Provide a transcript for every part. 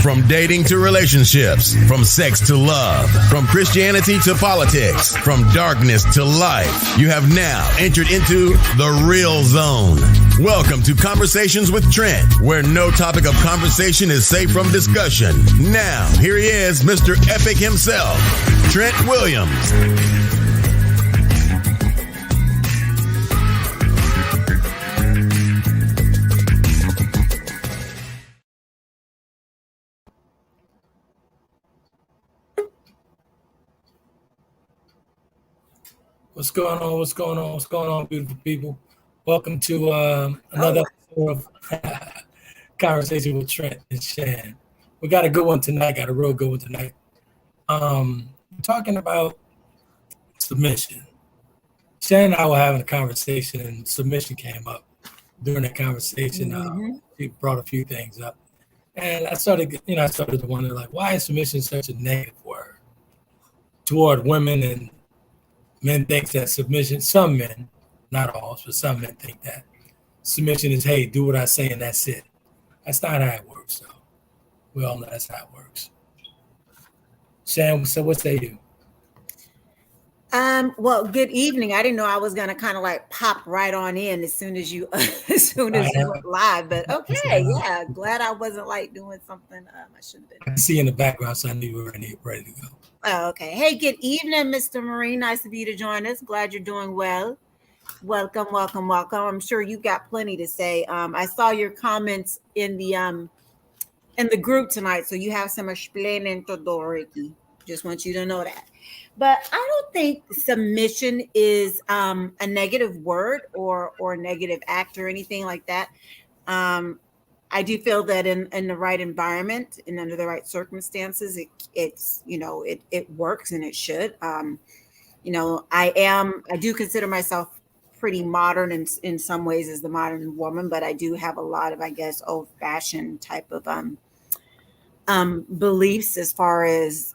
From dating to relationships, from sex to love, from Christianity to politics, from darkness to light, you have now entered into the real zone. Welcome to Conversations with Trent, where no topic of conversation is safe from discussion. Now, here he is, Mr. Epic himself, Trent Williams. What's going on? What's going on? What's going on, beautiful people? Welcome to another episode of Conversation with Trent and Shann. We got a good one tonight. Got a real good one tonight. Talking about submission. Shann and I were having a conversation, and submission came up during that conversation. He brought a few things up, and I started to wonder, like, why is submission such a negative word toward women? And men think that submission, some men, not all, but some men think that submission is, hey, do what I say and that's it. That's not how it works, though. We all know that's how it works. Shann, so what say you? Well, good evening. I didn't know I was gonna kind of like pop right on in as soon as you went live, but okay, yeah. Glad I wasn't like doing something I should have been. I see you in the background, so I knew you were ready to go. Oh, okay. Hey, good evening, Mr. Marine. Nice to you to join us. Glad you're doing well. Welcome. I'm sure you've got plenty to say. I saw your comments in the group tonight, so you have some explaining to do, Ricky. Just want you to know that. But I don't think submission is a negative word or a negative act or anything like that. I do feel that in the right environment and under the right circumstances, it works and it should. I do consider myself pretty modern in some ways as the modern woman, but I do have a lot of, I guess, old fashioned type of beliefs as far as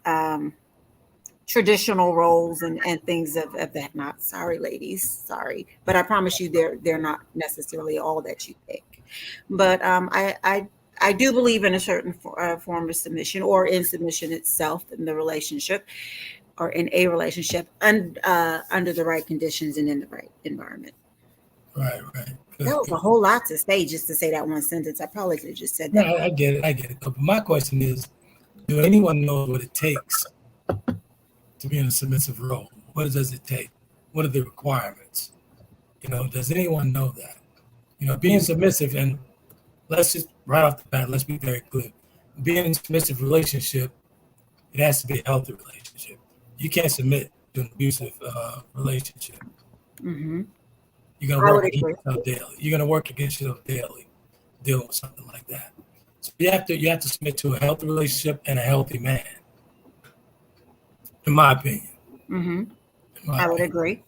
traditional roles and things of that. Not sorry, ladies, sorry, but I promise you they're not necessarily all that you think. But I do believe in a certain form of submission, or in submission itself in the relationship, or in a relationship, under the right conditions and in the right environment. Right. That was a whole lot to say just to say that one sentence. I probably could have just said that. No, I get it. But my question is, do anyone know what it takes to be in a submissive role? What does it take? What are the requirements? Does anyone know that? Being submissive, and let's just right off the bat, let's be very clear. Being in a submissive relationship, it has to be a healthy relationship. You can't submit to an abusive relationship. Mm-hmm. You're gonna work against yourself daily. You're gonna work against yourself daily, dealing with something like that. So you have to submit to a healthy relationship and a healthy man. In my opinion. Mm-hmm. I would agree.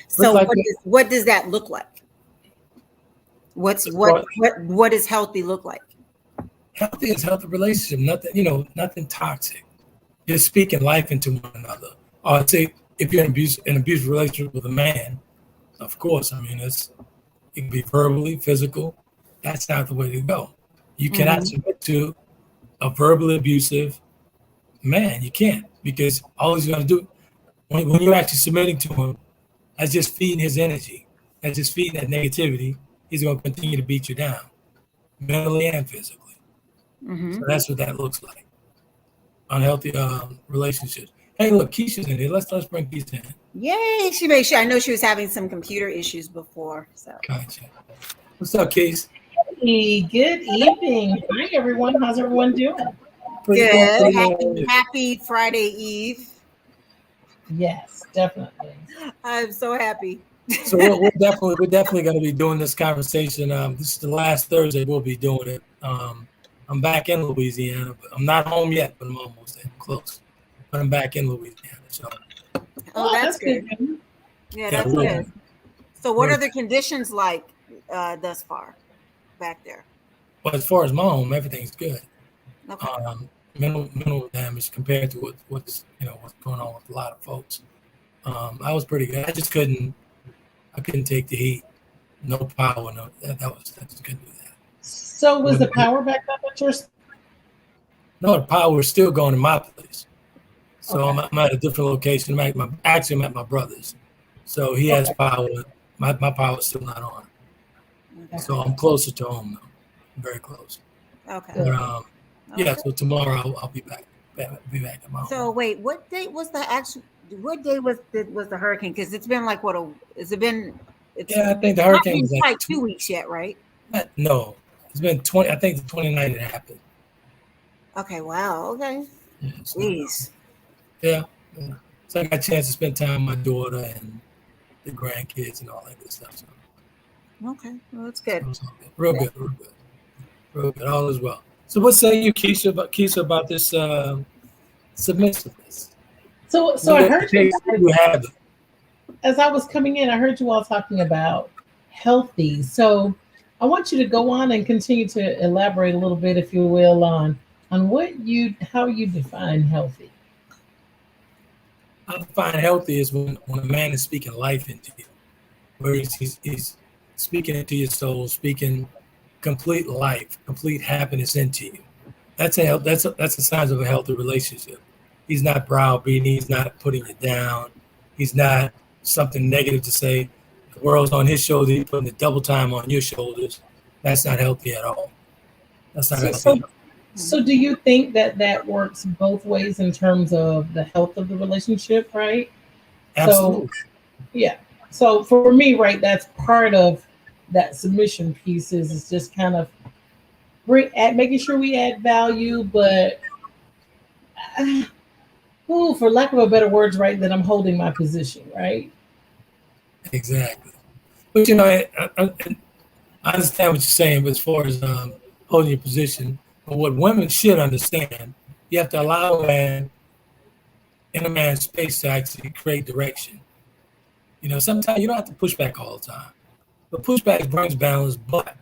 So what does that look like? What does healthy look like? Healthy is healthy relationship. Nothing toxic. Just speaking life into one another. Or I'd say if you're in an abusive relationship with a man, of course, it can be verbally, physical. That's not the way to go. You cannot submit to a verbally abusive man. You can't, because all he's going to do when you're actually submitting to him, that's just feeding his energy. That's just feeding that negativity. He's going to continue to beat you down, mentally and physically. Mm-hmm. So that's what that looks like. Unhealthy relationships. Hey, look, Keisha's in here. Let's bring Keisha in. Yay! She made sure. I know she was having some computer issues before. So. Gotcha. What's up, Keisha? Hey, good evening. Hi, everyone. How's everyone doing? Good. Happy Friday Eve. Yes, definitely. I'm so happy. So we're definitely going to be doing this conversation. This is the last Thursday we'll be doing it. I'm back in Louisiana. But I'm not home yet, but I'm almost there. I'm close. But I'm back in Louisiana. So. Oh, that's good. Yeah, that's good. So what are the conditions like thus far back there? Well, as far as my home, everything's good. Okay. Minimal damage compared to what's going on with a lot of folks. I was pretty good. I couldn't take the heat. No power. I just couldn't do that. So was the power back up at your No, the power is still going in my place. So Okay. I'm at a different location. I'm at my brother's. So he has Okay. power. My power is still not on. Okay. So I'm closer to home now. I'm very close. Okay. But yeah, Okay. so tomorrow I'll be back. Be back at my home. So wait, what date was the actual? What day was the hurricane? Because it's been like has it been? It's Yeah, I think the not hurricane been was like quite 2 weeks yet, right? no, it's been 20. I think the 29th it happened. Okay. Wow. Okay. Yeah, Jeez. yeah. So I got a chance to spend time with my daughter and the grandkids and all that good stuff. So Okay. Well, that's good. it was all good. Real good, real good, real good. All is well. So what say you, Keisha, about this submissiveness? So I heard you You have it. as I was coming in, I heard you all talking about healthy. So I want you to go on and continue to elaborate a little bit, if you will, on how you define healthy. I define healthy is when a man is speaking life into you, where he's speaking into your soul, speaking complete life, complete happiness into you. That's a sign of a healthy relationship. He's not browbeating. He's not putting you down. He's not something negative to say. The world's on his shoulders. He's putting the double time on your shoulders. That's not healthy at all. That's not So, healthy. so, so do you think that works both ways in terms of the health of the relationship, right? Absolutely. So, yeah. So for me, right, that's part of that submission piece is just kind of making sure we add value, but for lack of a better words, right, that I'm holding my position, right? Exactly. But you know, I understand what you're saying, but as far as holding your position, but what women should understand, you have to allow a man in a man's space to actually create direction. You know, sometimes you don't have to push back all the time, but pushback brings balance. But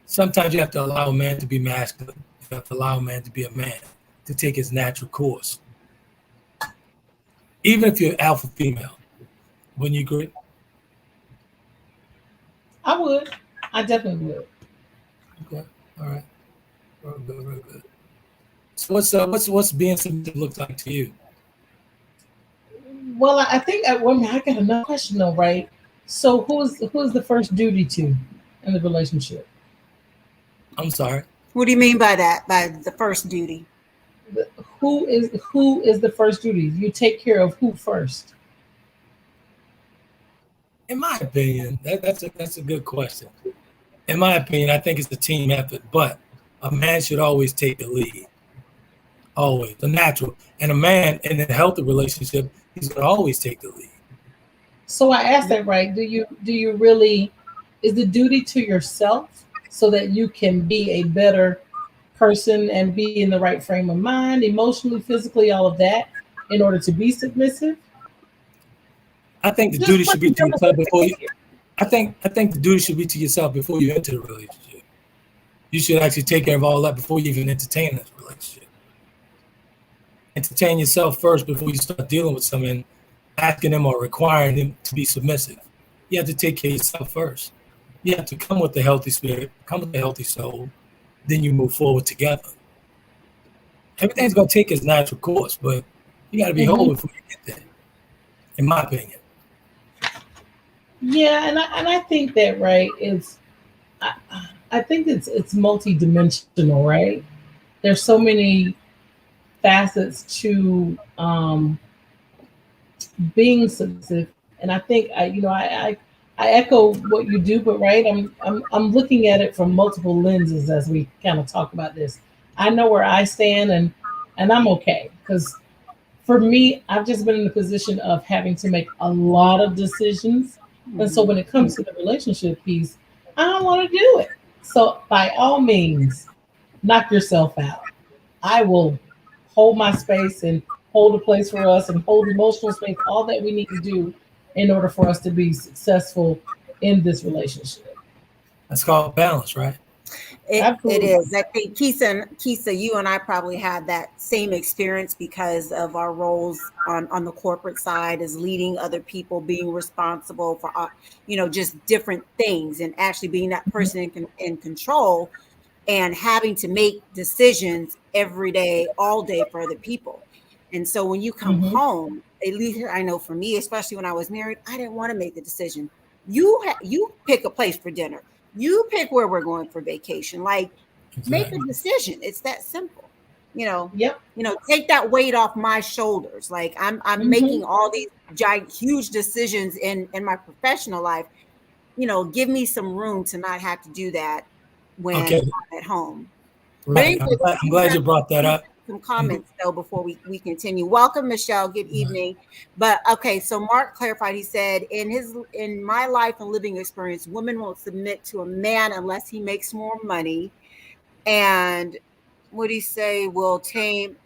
sometimes you have to allow a man to be masculine. You have to allow a man to be a man, to take his natural course. Even if you're alpha female, wouldn't you agree? I would. I definitely would. Okay, all right, real good, real good. So what's being submissive look like to you? Well, I think I got another question though, right? So who's the first duty to in the relationship? I'm sorry. What do you mean by that? By the first duty? Who is the first duty? You take care of who first? In my opinion, that's a good question. In my opinion, I think it's a team effort, but a man should always take the lead. Always, the natural. And a man in a healthy relationship, he's gonna always take the lead. So I asked that, right? Do you really, is the duty to yourself so that you can be a better person and be in the right frame of mind, emotionally, physically, all of that, in order to be submissive? I think the Just duty put should be the to devil's yourself before you. advocate here. I think the duty should be to yourself before you enter the relationship. You should actually take care of all that before you even entertain this relationship. Entertain yourself first before you start dealing with someone, asking them or requiring them to be submissive. You have to take care of yourself first. You have to come with a healthy spirit, come with a healthy soul, then you move forward together. Everything's gonna take its natural course, but you got to be whole Mhm. before you get there. In my opinion. Yeah, and I think that right is I, I think it's multidimensional, right? There's so many facets to being submissive, and I think I echo what you do, but right, I'm looking at it from multiple lenses as we kind of talk about this. I know where I stand, and I'm okay because for me, I've just been in the position of having to make a lot of decisions. And so when it comes to the relationship piece, I don't want to do it. So by all means, knock yourself out. I will hold my space and hold a place for us and hold emotional space, all that we need to do in order for us to be successful in this relationship. That's called balance, right? It Absolutely. is. I think Kisa, you and I probably had that same experience because of our roles on the corporate side as leading other people, being responsible for just different things, and actually being that person in control. and having to make decisions every day, all day for other people. And so when you come home, at least I know for me, especially when I was married, I didn't want to make the decision. You pick a place for dinner. You pick where we're going for vacation. Like, make a decision. It's that simple. Take that weight off my shoulders. Like, I'm making all these huge decisions in my professional life. Give me some room to not have to do that when I'm at home. Right. I'm glad you brought that up. Some comments though before we continue. Welcome, Michelle. Good evening. But okay, so Mark clarified. He said, in my life and living experience, women won't submit to a man unless he makes more money. And what do you say? Will tame.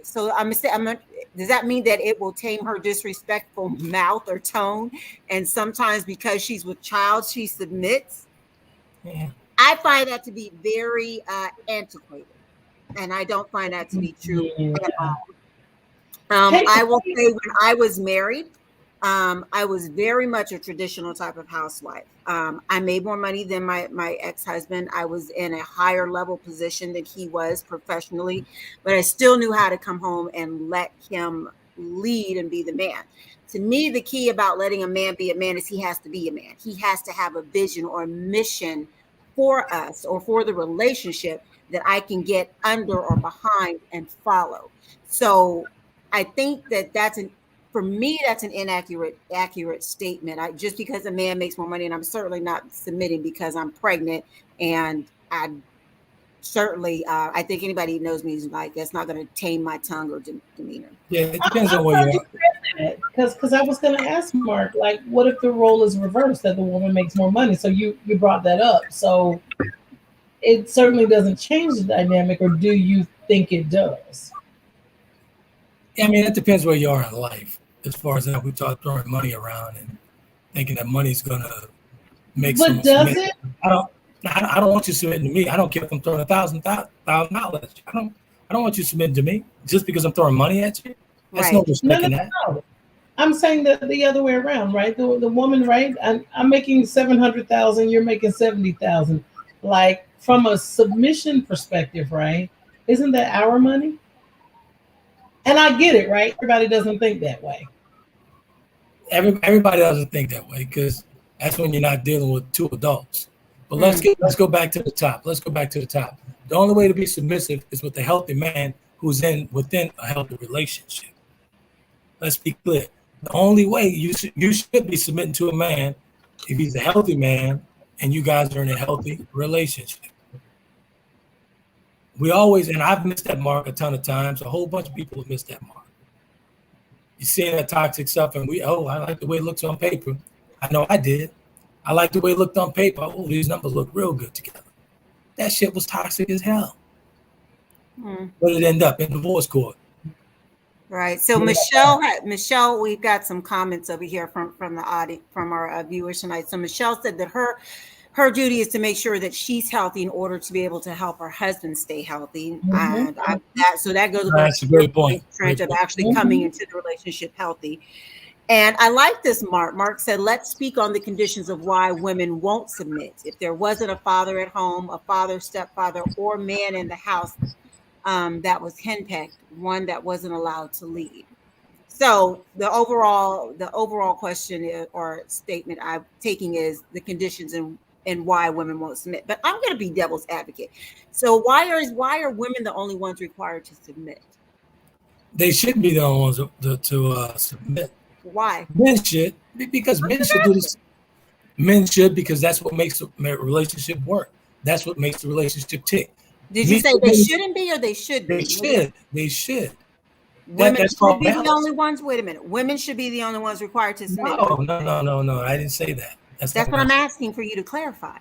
So does that mean that it will tame her disrespectful mouth or tone? And sometimes because she's with child, she submits. Yeah. I find that to be very antiquated. And I don't find that to be true at all. I will say when I was married, I was very much a traditional type of housewife. I made more money than my ex-husband. I was in a higher level position than he was professionally, but I still knew how to come home and let him lead and be the man. To me, the key about letting a man be a man is he has to be a man. He has to have a vision or a mission for us or for the relationship that I can get under or behind and follow. So I think that's an inaccurate statement. Just because a man makes more money, and I'm certainly not submitting because I'm pregnant, and I certainly I think anybody who knows me is like, that's not going to tame my tongue or demeanor. Yeah, it depends on where you are. Because I was going to ask Mark, like, what if the role is reversed, that the woman makes more money? So you brought that up. So it certainly doesn't change the dynamic, or do you think it does? I mean, it depends where you are in life. As far as that, we talk throwing money around and thinking that money's gonna make. But does it? I don't want you submitting to me. I don't care if I'm throwing $1,000 at you. I don't want you submitting to me just because I'm throwing money at you. That's no respect in that. No. I'm saying that the other way around, right? The woman, right? I'm making $700,000. You're making $70,000. Like, from a submission perspective, right? Isn't that our money? And I get it, right? Everybody doesn't think that way. Everybody doesn't think that way because that's when you're not dealing with two adults. But let's go back to the top. The only way to be submissive is with a healthy man who's within a healthy relationship. Let's be clear. The only way you should be submitting to a man if he's a healthy man and you guys are in a healthy relationship. We always, and I've missed that mark a ton of times. A whole bunch of people have missed that mark. You see that toxic stuff, and I like the way it looks on paper. I know I did. I like the way it looked on paper. Oh, these numbers look real good together. That shit was toxic as hell. But it ended up in divorce court. Right. So Michelle, we've got some comments over here from the audience, from our viewers tonight. So Michelle said that her duty is to make sure that she's healthy in order to be able to help her husband stay healthy. And that goes back That's a great point. Trent, of actually coming into the relationship healthy. And I like this, Mark. Mark said, let's speak on the conditions of why women won't submit. If there wasn't a father at home, a father, stepfather, or man in the house that was henpecked, one that wasn't allowed to lead. So the overall question or statement I'm taking is the conditions and why women won't submit. But I'm going to be devil's advocate. So why are women the only ones required to submit? They shouldn't be the only ones to submit. Why? Men should, because men should do this. Men should, because that's what makes a relationship work. That's what makes the relationship tick. Did you say they shouldn't be or they should be? They should. Women should be the only ones. Wait a minute. Women should be the only ones required to submit. No. I didn't say that. That's what I'm asking for you to clarify.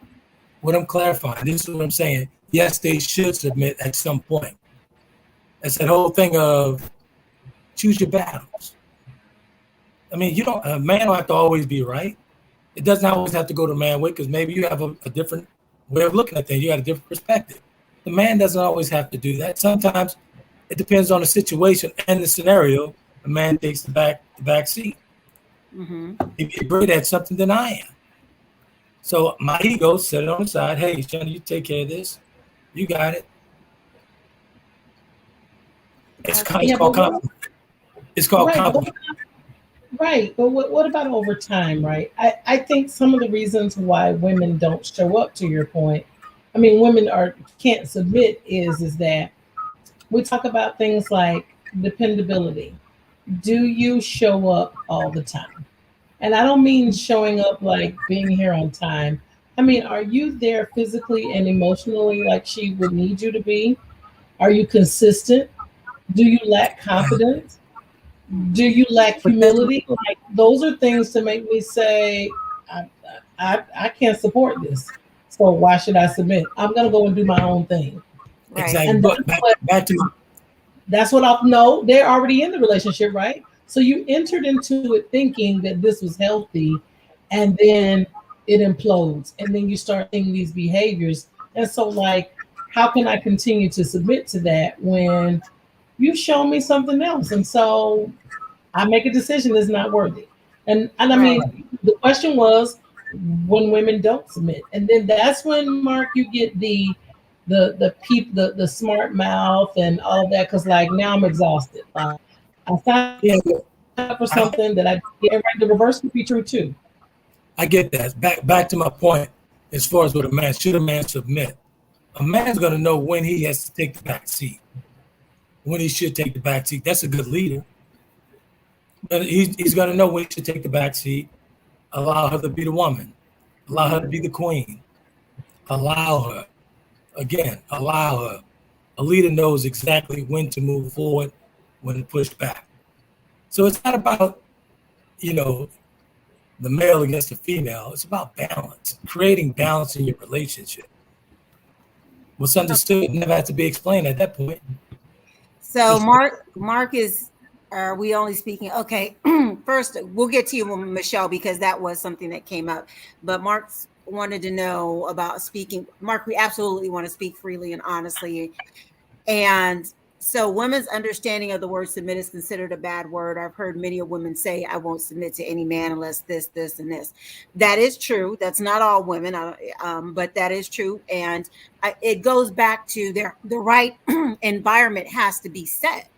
What I'm clarifying. This is what I'm saying. Yes, they should submit at some point. That's that whole thing of choose your battles. I mean, a man don't have to always be right. It doesn't always have to go the man way, because maybe you have a different way of looking at things. You got a different perspective. The man doesn't always have to do that. Sometimes it depends on the situation and the scenario. The man takes the back seat. If you're great at something, then I am. So my ego set it on the side. Hey, Shannon, you take care of this. You got it. It's Yeah, called but compliment. It's called right, compliment. right. But what about over time, right? I think some of the reasons why women don't show up, to your point, I mean, women can't submit is that we talk about things like dependability. Do you show up all the time? And I don't mean showing up like being here on time. I mean, are you there physically and emotionally like she would need you to be? Are you consistent? Do you lack confidence? Do you lack But then, humility? Like those are things to make me say, I, I can't support this. So why should I submit? I'm gonna go and do my own thing. Right. exactly. And But that's what I know. They're already in the relationship, right? So you entered into it thinking that this was healthy, and then it implodes, and then you start seeing these behaviors. And so, like, how can I continue to submit to that when you show me something else? And so I make a decision that's not worthy. And I Right. mean, the question was when women don't submit, and then that's when Mark you get the smart mouth and all of that because like now I'm exhausted. Like I signed yeah, up for I, something that I get ready. The reverse could be true too. I get that. Back to my point. As far as what should a man submit? A man's going to know when he has to take the back seat, when he should take the back seat. That's a good leader. But he's going to know when he should take the back seat. Allow her to be the woman. Allow her to be the queen. Allow her. Again, allow her. A leader knows exactly when to move forward, when to push back. So it's not about, you know, the male against the female. It's about balance, creating balance in your relationship. What's understood never has to be explained at that point. So Mark is, are we only speaking? Okay, first we'll get to you, Michelle, because that was something that came up. But Mark's wanted to know about speaking. Mark, we absolutely want to speak freely and honestly. And so women's understanding of the word submit is considered a bad word. I've heard many of women say, I won't submit to any man unless this, this, and this. That is true. That's not all women, but that is true. And it goes back to the right environment has to be set.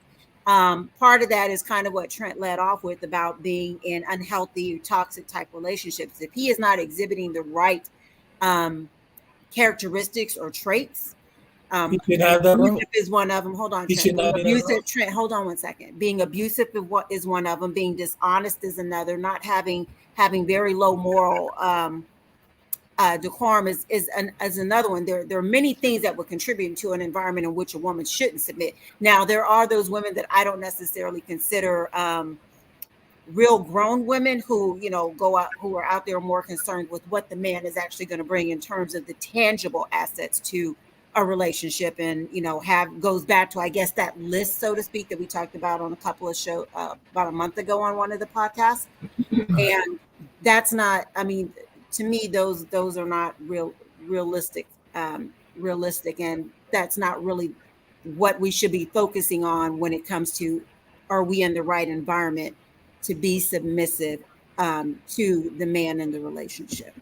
Part of that is kind of what Trent led off with about being in unhealthy, toxic type relationships. If he is not exhibiting the right characteristics or traits, He should have that role. abusive is one of them. Hold on, He should Trent. not be Abusive, Trent. Hold on 1 second. Being abusive is one of them. Being dishonest is another. Not having very low moral decorum is another one. There are many things that would contribute to an environment in which a woman shouldn't submit. Now, there are those women that I don't necessarily consider real grown women who go out, who are out there more concerned with what the man is actually going to bring in terms of the tangible assets to a relationship, and goes back to, I guess, that list, so to speak, that we talked about on a couple of shows about a month ago on one of the podcasts. And that's not, I mean, to me, those are not realistic, and that's not really what we should be focusing on when it comes to, are we in the right environment to be submissive to the man in the relationship.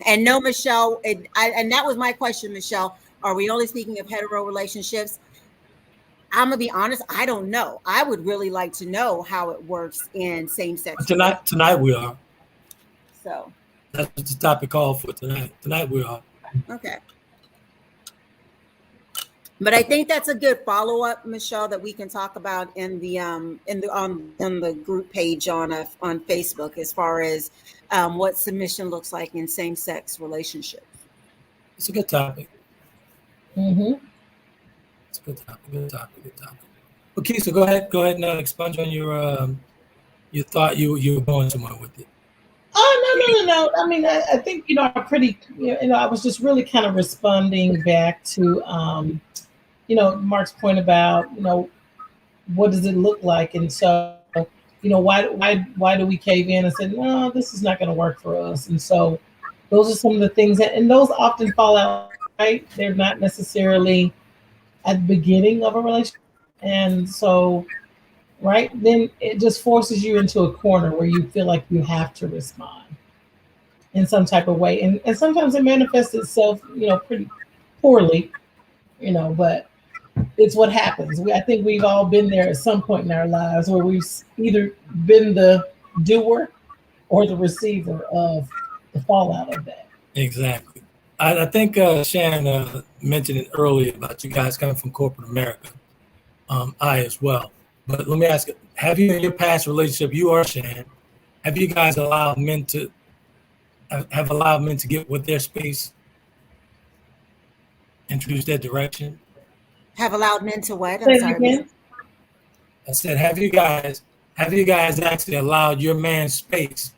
And no, Michelle, and that was my question, Michelle. Are we only speaking of hetero relationships? I'm gonna be honest, I don't know. I would really like to know how it works in same-sex. Tonight we are. So that's what the topic called for tonight. Tonight we are. Okay. But I think that's a good follow-up, Michelle, that we can talk about in the on the group page on Facebook, as far as what submission looks like in same-sex relationships. It's a good topic. Mm-hmm. It's a good topic. Okay, so go ahead and expunge on your thought. You were going somewhere with it. Oh, no. I mean, I think I was just really kind of responding back to Mark's point about what does it look like, and so why do we cave in and say no, this is not going to work for us, and so those are some of the things and those often fall out, right? They're not necessarily at the beginning of a relationship, and so right then it just forces you into a corner where you feel like you have to respond in some type of way, and sometimes it manifests itself pretty poorly, but it's what happens. I think we've all been there at some point in our lives where we've either been the doer or the receiver of the fallout of that. Exactly. I think Shannon mentioned it earlier about you guys coming from corporate America. I as well. But let me ask you, have you in your past relationship, you or Shannon, have you guys allowed men to get with their space, introduce their direction? Have allowed men to what? Say I'm it sorry. again? I said, have you guys actually allowed your man space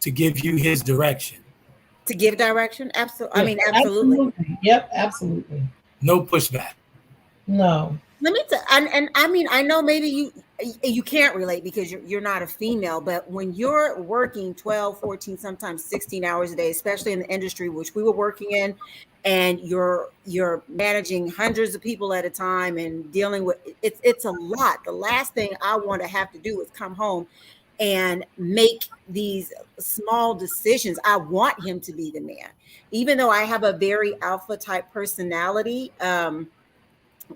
to give you his direction? To give direction? Absolutely. Yeah, I mean, absolutely. Yep, absolutely. No pushback. No. Let me and I mean, I know maybe you can't relate because you're not a female, but when you're working 12, 14, sometimes 16 hours a day, especially in the industry which we were working in, and you're managing hundreds of people at a time and dealing with it's a lot. The last thing I want to have to do is come home and make these small decisions. I want him to be the man, even though I have a very alpha type personality.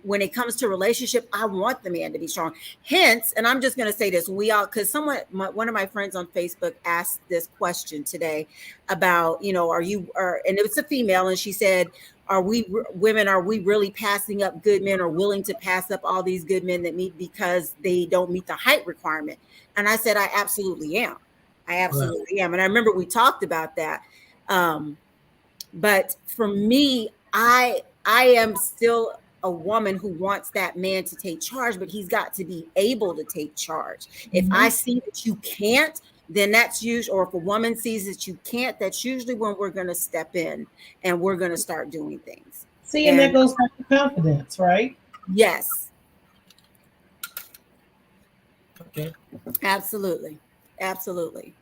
When it comes to relationship, I want the man to be strong. Hence, and I'm just going to say this, because one of my friends on Facebook asked this question today about, and it was a female, and she said, are we really passing up good men or willing to pass up all these good men that meet because they don't meet the height requirement? And I said, I absolutely am. I absolutely am. And I remember we talked about that. But for me, I am still a woman who wants that man to take charge, but he's got to be able to take charge. Mm-hmm. If I see that you can't, then that's usually, or if a woman sees that you can't, that's usually when we're going to step in and we're going to start doing things. See, and that goes back to confidence, right? Yes. Okay. Absolutely. Absolutely.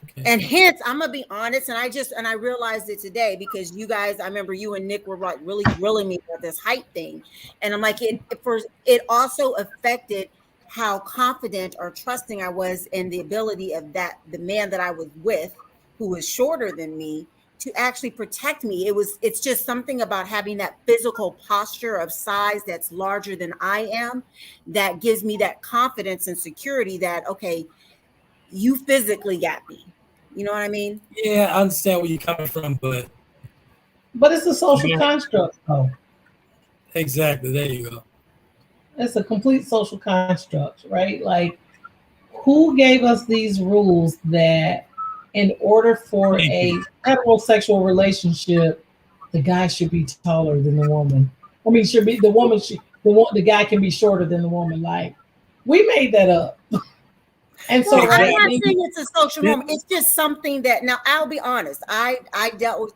Okay. And hence, I'm gonna be honest, and I realized it today because you guys, I remember you and Nick were like really grilling me about this height thing, and I'm like, it also affected how confident or trusting I was in the ability of the man that I was with, who was shorter than me, to actually protect me. It's just something about having that physical posture of size that's larger than I am, that gives me that confidence and security that, okay, you physically got me. You know what I mean? Yeah, I understand where you're coming from, but it's a social construct, though. Exactly. There you go. It's a complete social construct, right? Like, who gave us these rules that in order for a heterosexual relationship, the guy should be taller than the woman? I mean, the guy can be shorter than the woman. Like, we made that up. And so I'm not saying it's a social norm. It's just something that, now I'll be honest, I dealt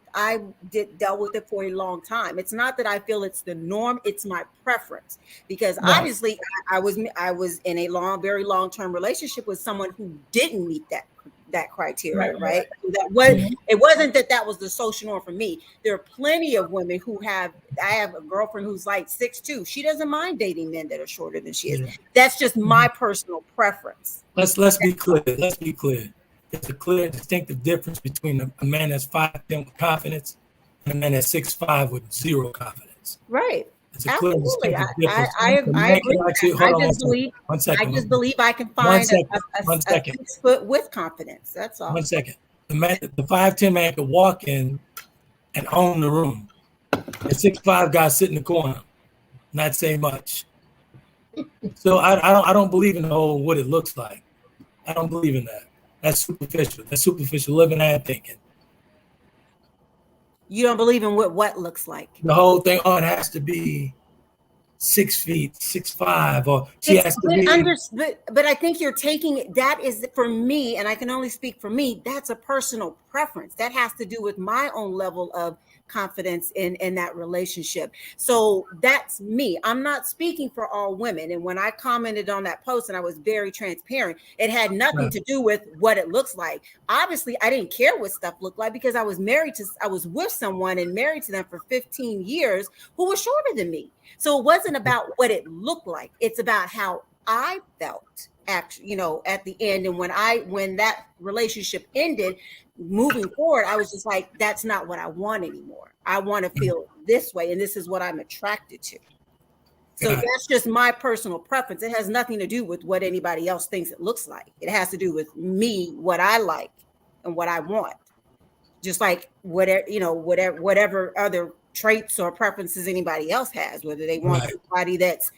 with it for a long time. It's not that I feel it's the norm, it's my preference. Because obviously I was in a very long-term relationship with someone who didn't meet that criteria, right? It wasn't that was the social norm for me. There are plenty of women I have a girlfriend who's like 6'2". She doesn't mind dating men that are shorter than she is. Yeah. That's just my personal preference. Let's be clear. Let's be clear. There's a clear, distinctive difference between a man that's 5'10" with confidence and a man that's 6'5" with zero confidence. Right. It's a clear, distinctive difference. I agree. I just believe I can find a 6 foot with confidence. That's all. 1 second. The 5'10" man could walk in and own the room. The 6'5" guy sit in the corner, not say much. So I don't believe in the whole what it looks like. I don't believe in that. That's superficial. That's superficial living and thinking. You don't believe in what looks like. The whole thing, it has to be 6 feet, 6'5", or she has to be. But I think you're taking it. That is, for me, and I can only speak for me, that's a personal preference. That has to do with my own level of confidence in that relationship. So that's me. I'm not speaking for all women. And when I commented on that post, and I was very transparent, it had nothing to do with what it looks like. Obviously, I didn't care what stuff looked like because I was with someone and married to them for 15 years who was shorter than me. So it wasn't about what it looked like. It's about how I felt actually, at the end. And when that relationship ended, moving forward, I was just like, that's not what I want anymore. I want to feel this way, and this is what I'm attracted to. So that's just my personal preference. It has nothing to do with what anybody else thinks it looks like. It has to do with me, what I like and what I want. Just like whatever other traits or preferences anybody else has, whether they want somebody that's,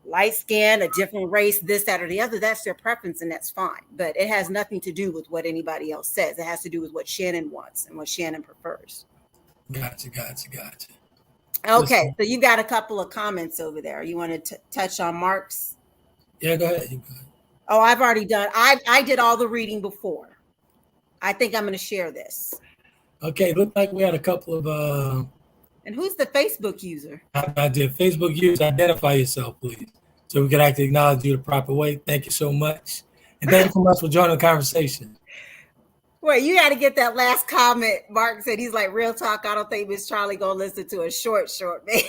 light skin, a different race, this, that, or the other, that's their preference, and that's fine. But it has nothing to do with what anybody else says. It has to do with what Shannon wants and what Shannon prefers. Gotcha. Okay, so you got a couple of comments over there. You want to touch on Mark's? Yeah, go ahead. Oh, I've already done. I did all the reading before. I think I'm going to share this. Okay, looked like we had a couple of. And who's the Facebook user? I did. Facebook user, identify yourself, please, so we can actually acknowledge you the proper way. Thank you so much, and thank you so much for joining the conversation. Wait, you got to get that last comment. Mark said he's like, real talk. I don't think Miss Charlie gonna listen to a short man.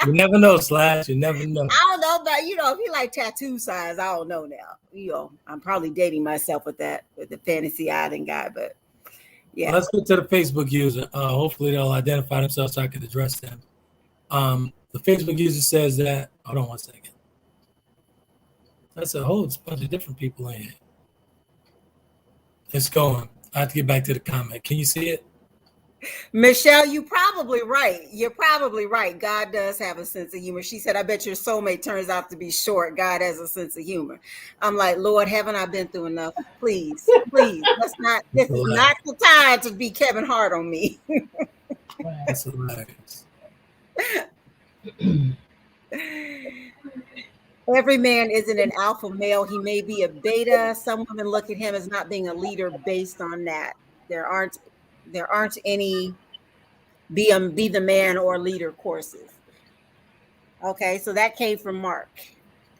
You never know, Slash. You never know. I don't know, but if you like tattoo size, I don't know now. I'm probably dating myself with the fantasy island guy, but yeah. Let's get to the Facebook user. Hopefully they'll identify themselves so I can address them. The Facebook user says that. Hold on one second. That's a whole bunch of different people in here. It's going. I have to get back to the comment. Can you see it? Michelle, you're probably right. God does have a sense of humor. She said, I bet your soulmate turns out to be short. God has a sense of humor. I'm like, Lord, haven't I been through enough? Please. This is not the time to be Kevin Hart on me. That's hilarious. Every man isn't an alpha male. He may be a beta. Some women look at him as not being a leader based on that. There aren't any be the man or leader courses. Okay, so that came from Mark.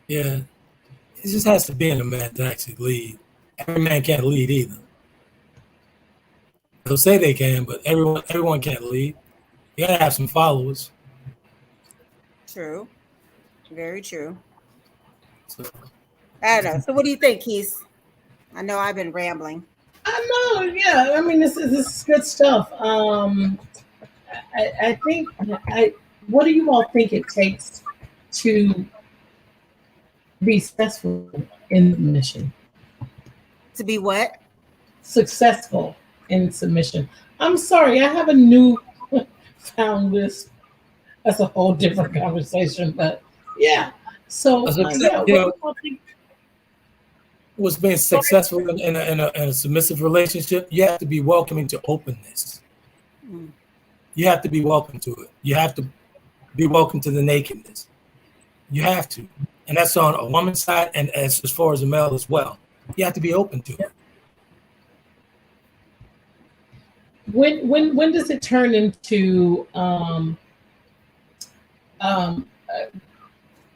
Yeah, it just has to be in a man to actually lead. Every man can't lead either. They'll say they can, but everyone can't lead. You gotta have some followers. True, very true. So, I don't know. So what do you think, Keith? I know I've been rambling. I know, yeah. I mean, this is good stuff. I think. What do you all think it takes to be successful in submission? To be what? Successful in submission. I'm sorry, I have a new found list. That's a whole different conversation, but yeah. So what's being successful in a submissive relationship, you have to be welcoming to openness. You have to be welcome to it. You have to be welcome to the nakedness. You have to. And that's on a woman's side and as far as a male as well. You have to be open to it. When does it turn into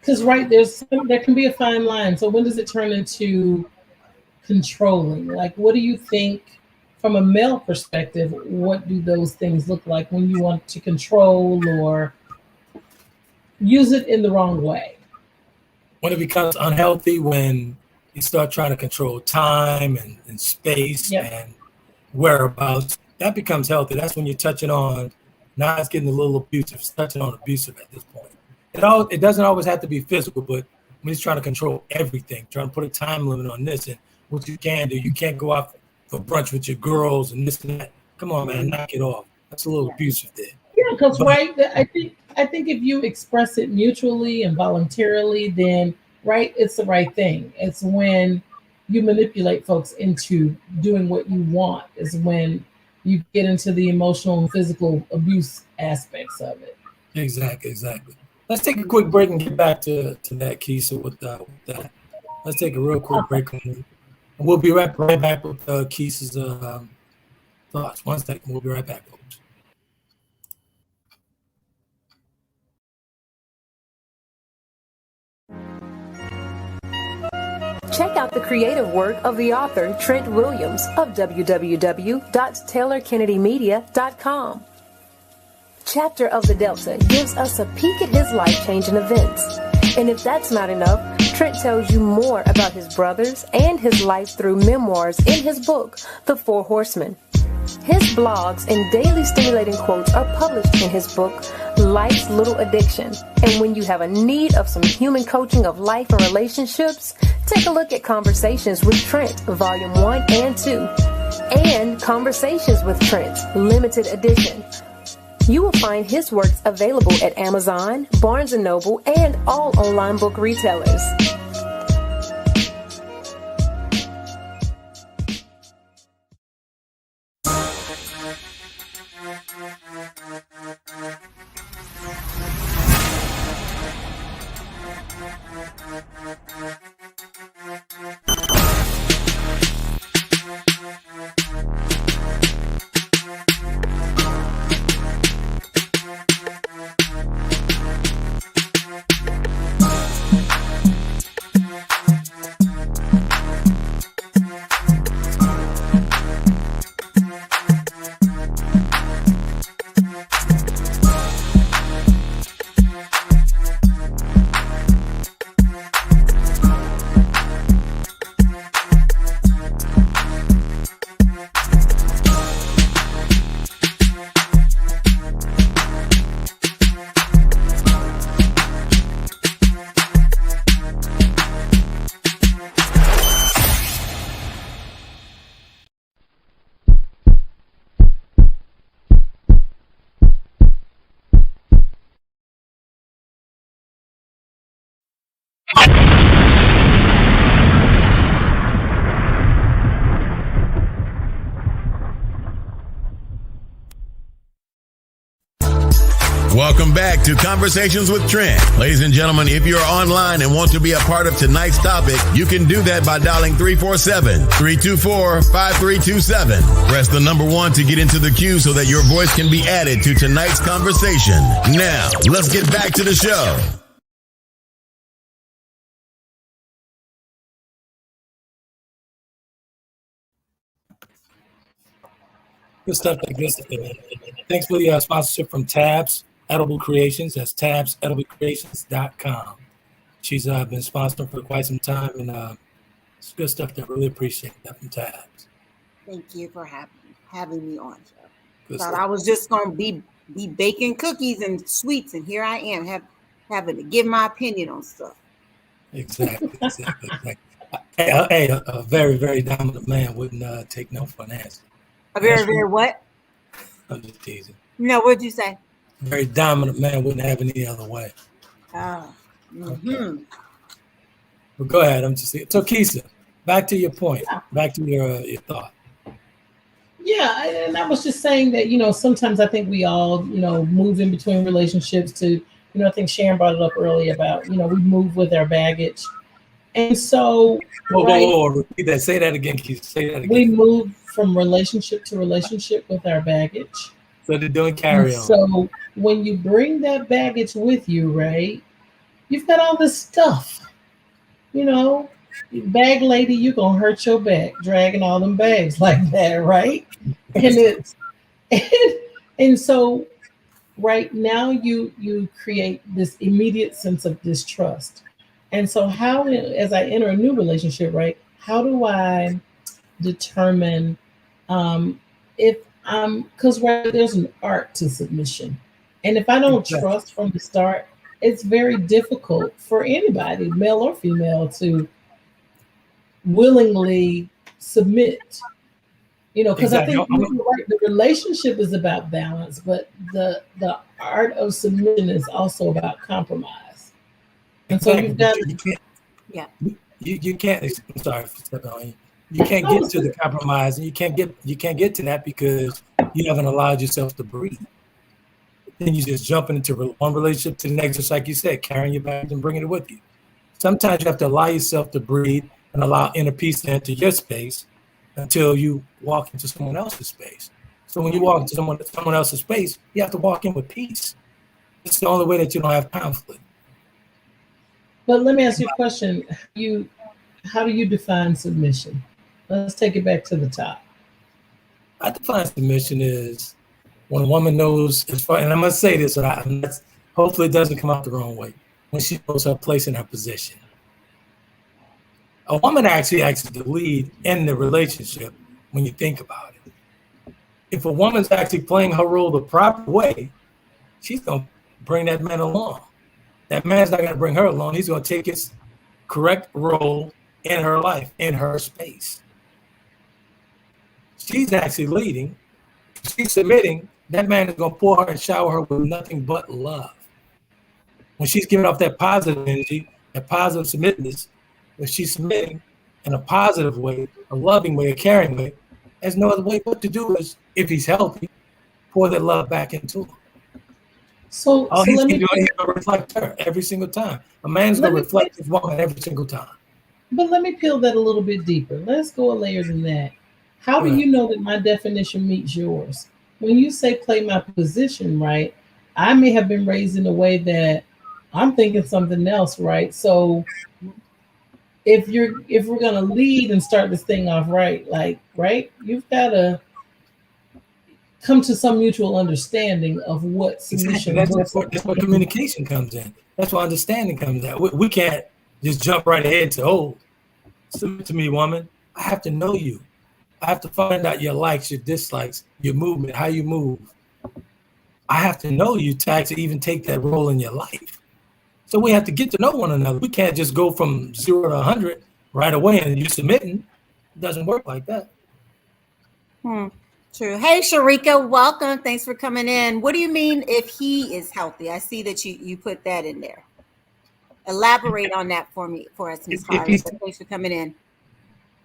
because there can be a fine line. So when does it turn into controlling? Like, what do you think from a male perspective? What do those things look like when you want to control or use it in the wrong way? When it becomes unhealthy, when you start trying to control time and space and whereabouts, that becomes healthy. That's when you're touching on, now it's getting a little abusive, it's touching on abusive at this point. It doesn't always have to be physical, but when he's trying to control everything, trying to put a time limit on this and what you can do. You can't go out for brunch with your girls and this and that. Come on, man, knock it off. That's a little abusive there. Yeah, because I think if you express it mutually and voluntarily, then it's the right thing. It's when you manipulate folks into doing what you want is when you get into the emotional and physical abuse aspects of it. Exactly. Let's take a quick break and get back to that, Keisha, with that. Let's take a real quick break. And we'll be right back with Keisha's thoughts. 1 second. We'll be right back, folks. Check out the creative work of the author Trent Williams of www.taylorkennedymedia.com. Chapter of the Delta gives us a peek at his life-changing events. And if that's not enough, Trent tells you more about his brothers and his life through memoirs in his book, The Four Horsemen. His blogs and daily stimulating quotes are published in his book, Life's Little Addiction. And when you have a need of some human coaching of life and relationships, take a look at Conversations with Trent, Volume 1 and 2, and Conversations with Trent, Limited Edition. You will find his works available at Amazon, Barnes & Noble, and all online book retailers. Welcome back to Conversations with Trent. Ladies and gentlemen, if you're online and want to be a part of tonight's topic, you can do that by dialing 347-324-5327. Press the number 1 to get into the queue so that your voice can be added to tonight's conversation. Now, let's get back to the show. Good stuff like this. Thanks for the sponsorship from Tabs Edible Creations. That's tabsediblecreations.com. She's been sponsoring for quite some time, and it's good stuff. I really appreciate that from Tabs. Thank you for having me on, Joe. Good Thought stuff. I was just going to be baking cookies and sweets, and here I am having to give my opinion on stuff. Exactly. Hey, a very, very dominant man wouldn't take no for an answer. A very, very what? I'm just teasing. No, what'd you say? A very dominant man wouldn't have any other way. Oh. Okay. Well, go ahead. I'm just so Keisha, back to your point. Back to your thought. Yeah, and I was just saying that, sometimes I think we all, move in between relationships to, I think Sharon brought it up earlier about, we move with our baggage. And so Whoa, repeat that. Say that again, Keisha. Say that again. We move from relationship to relationship with our baggage. So they're doing carry on. So when you bring that baggage with you, right, you've got all this stuff. Bag lady, you're going to hurt your back dragging all them bags like that, right? And so right now you create this immediate sense of distrust. And so how, as I enter a new relationship, right, how do I determine if because there's an art to submission. And if I don't trust from the start, it's very difficult for anybody, male or female, to willingly submit. Because I think the relationship is about balance, but the art of submission is also about compromise. And so you've got you can't. I'm sorry for stepping on you. You can't get to the compromise, and you can't get to that because you haven't allowed yourself to breathe. Then you just jumping into one relationship to the next, just like you said, carrying your bags and bringing it with you. Sometimes you have to allow yourself to breathe and allow inner peace to enter your space until you walk into someone else's space. So when you walk into someone else's space, you have to walk in with peace. It's the only way that you don't have conflict. But let me ask you a question. How do you define submission? Let's take it back to the top. I define submission is when a woman knows, and I must say this, hopefully it doesn't come out the wrong way. when she knows her place in her position. A woman actually acts as the lead in the relationship when you think about it. If a woman's actually playing her role the proper way, she's going to bring that man along. That man's not going to bring her along. He's going to take his correct role in her life, in her space. She's actually leading. She's submitting. That man is going to pour her and shower her with nothing but love. When she's giving off that positive energy, that positive submissiveness, when she's submitting in a positive way, a loving way, a caring way, there's no other way but to do is, if he's healthy, pour that love back into him. So He's let me going to reflect her every single time. A man's going to reflect his woman every single time. But let me peel that a little bit deeper. Let's go a layer than that. How do you know that my definition meets yours? When you say play my position, right, I may have been raised in a way that I'm thinking something else, right? So if we're gonna lead and start this thing off right, you've got to come to some mutual understanding of what submission is. That's where communication comes in. That's where understanding comes in. We can't just jump right ahead to, submit to me, woman. I have to know you. I have to find out your likes, your dislikes, your movement, how you move. I have to know you to actually even take that role in your life. So we have to get to know one another. We can't just go from 0 to 100 right away and you're submitting. It doesn't work like that. True. Hey, Sharika, welcome. Thanks for coming in. What do you mean if he is healthy? I see that you put that in there. Elaborate on that for us, Ms. Harris. Thanks for coming in.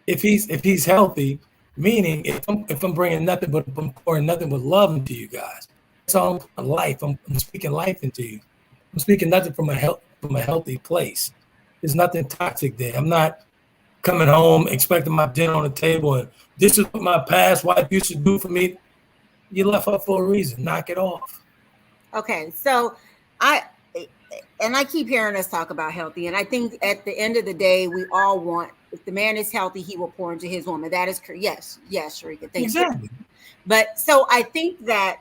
If he's healthy, meaning if I'm bringing nothing but I'm pouring nothing but love into you guys, it's all life. I'm speaking life into you. I'm speaking nothing from a healthy place. There's nothing toxic there. I'm not coming home expecting my dinner on the table and this is what my past wife used to do for me. You left her for a reason. Knock it off. Okay, so I keep hearing us talk about healthy, and I think at the end of the day, we all want, if the man is healthy, he will pour into his woman. That is correct. Yes, Sharika. Thank you. But so I think that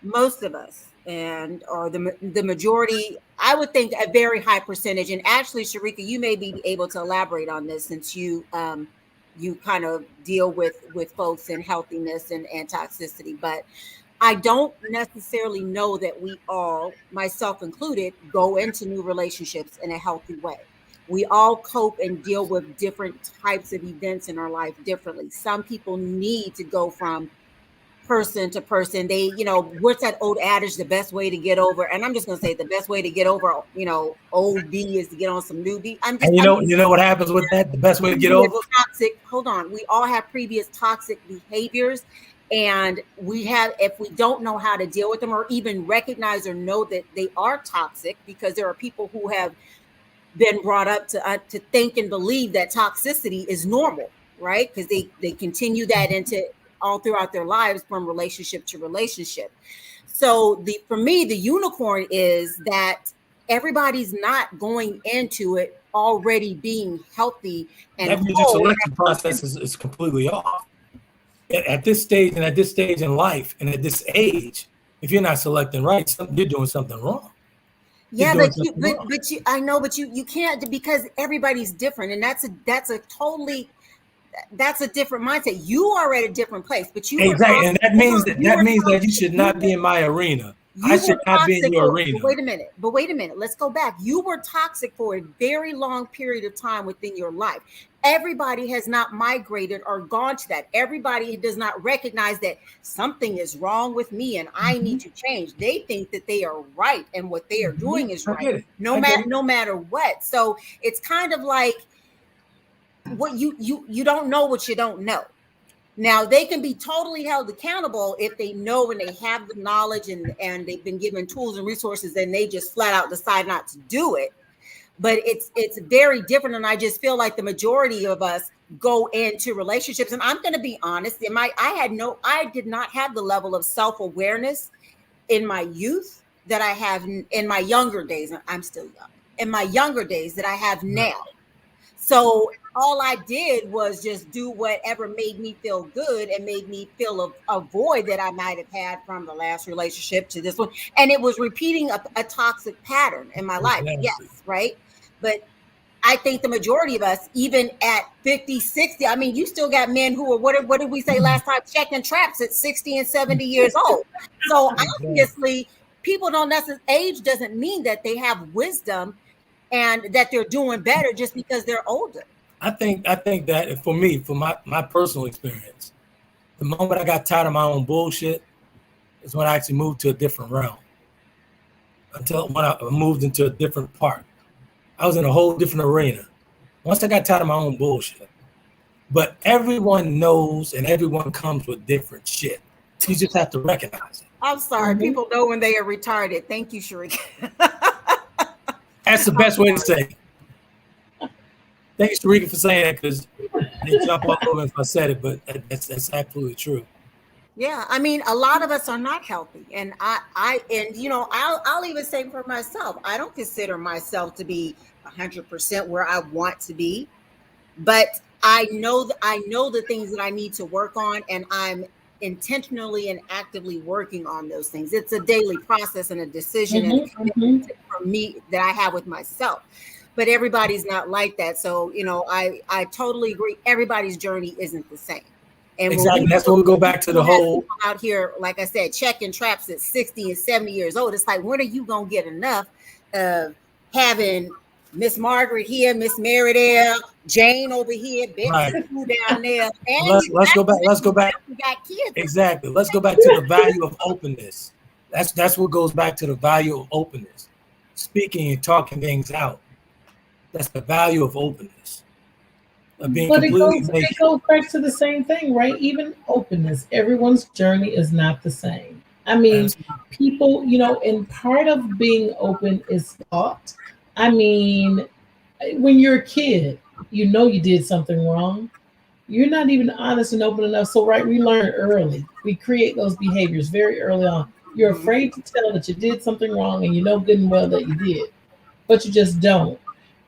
most of us, or the majority, I would think a very high percentage, and actually, Sharika, you may be able to elaborate on this since you kind of deal with folks in healthiness and toxicity, but I don't necessarily know that we all, myself included, go into new relationships in a healthy way. We all cope and deal with different types of events in our life differently. Some people need to go from person to person. They, what's that old adage, the best way to get over, and I'm just going to say the best way to get over, old B is to get on some new B. And you know what happens with that? The best way to get over? Toxic. Hold on. We all have previous toxic behaviors. And if we don't know how to deal with them or even recognize or know that they are toxic, because there are people who have been brought up to think and believe that toxicity is normal, right? Because they continue that into all throughout their lives from relationship to relationship. So for me, the unicorn is that everybody's not going into it already being healthy. And that means your selection process is completely off. At this stage in life and at this age, if you're not selecting right, you're doing something wrong. Yeah, I know, but you can't, because everybody's different, and that's a different mindset. You are at a different place, but you exactly, and that means that you should not be in my arena. I should not be in your arena. But wait a minute. Let's go back. You were toxic for a very long period of time within your life. Everybody has not migrated or gone to that. Everybody does not recognize that something is wrong with me and I need to change. They think that they are right and what they are doing is right, no matter what. So it's kind of like what you don't know what you don't know. Now, they can be totally held accountable if they know and they have the knowledge and they've been given tools and resources and they just flat out decide not to do it. But it's very different. And I just feel like the majority of us go into relationships. And I'm going to be honest, I did not have the level of self-awareness in my youth that I have in my younger days. I'm still young. In my younger days that I have now. So all I did was just do whatever made me feel good and made me feel a void that I might have had from the last relationship to this one. And it was repeating a toxic pattern in my life. Yes, right? But I think the majority of us, even at 50, 60, I mean, you still got men who are, what did we say last time? Checking traps at 60 and 70 years old. So obviously, people don't necessarily, age doesn't mean that they have wisdom and that they're doing better just because they're older. I think that for me, for my personal experience, the moment I got tired of my own bullshit is when I actually moved to a different realm. Until when I moved into a different part. I was in a whole different arena. Once I got tired of my own bullshit. But everyone knows and everyone comes with different shit. You just have to recognize it. I'm sorry. People know when they are retarded. Thank you, Sharika. That's the best way to say it. Thank you, Sharika, for saying that, because they jump all over if I said it, but that's absolutely true. Yeah, I mean, a lot of us are not healthy, and I'll even say for myself, I don't consider myself to be 100% where I want to be, but I know the things that I need to work on, and I'm intentionally and actively working on those things. It's a daily process and a decision and a commitment for me that I have with myself. But everybody's not like that, so I totally agree. Everybody's journey isn't the same. And exactly. That's when we go back to the whole out here, like I said, checking traps at 60 and 70 years old. It's like, when are you gonna get enough of having Miss Margaret here, Miss Meredith, Jane over here, Betsy down there? And let's go back. Let's go back. You got kids. Exactly. Let's go back to the value of openness. That's what goes back to the value of openness. Speaking and talking things out. That's the value of openness. But it goes back to the same thing, right? Even openness. Everyone's journey is not the same. I mean, people, and part of being open is thought. I mean, when you're a kid, you did something wrong. You're not even honest and open enough. So, right, we learn early. We create those behaviors very early on. You're afraid to tell that you did something wrong, and you know good and well that you did, but you just don't.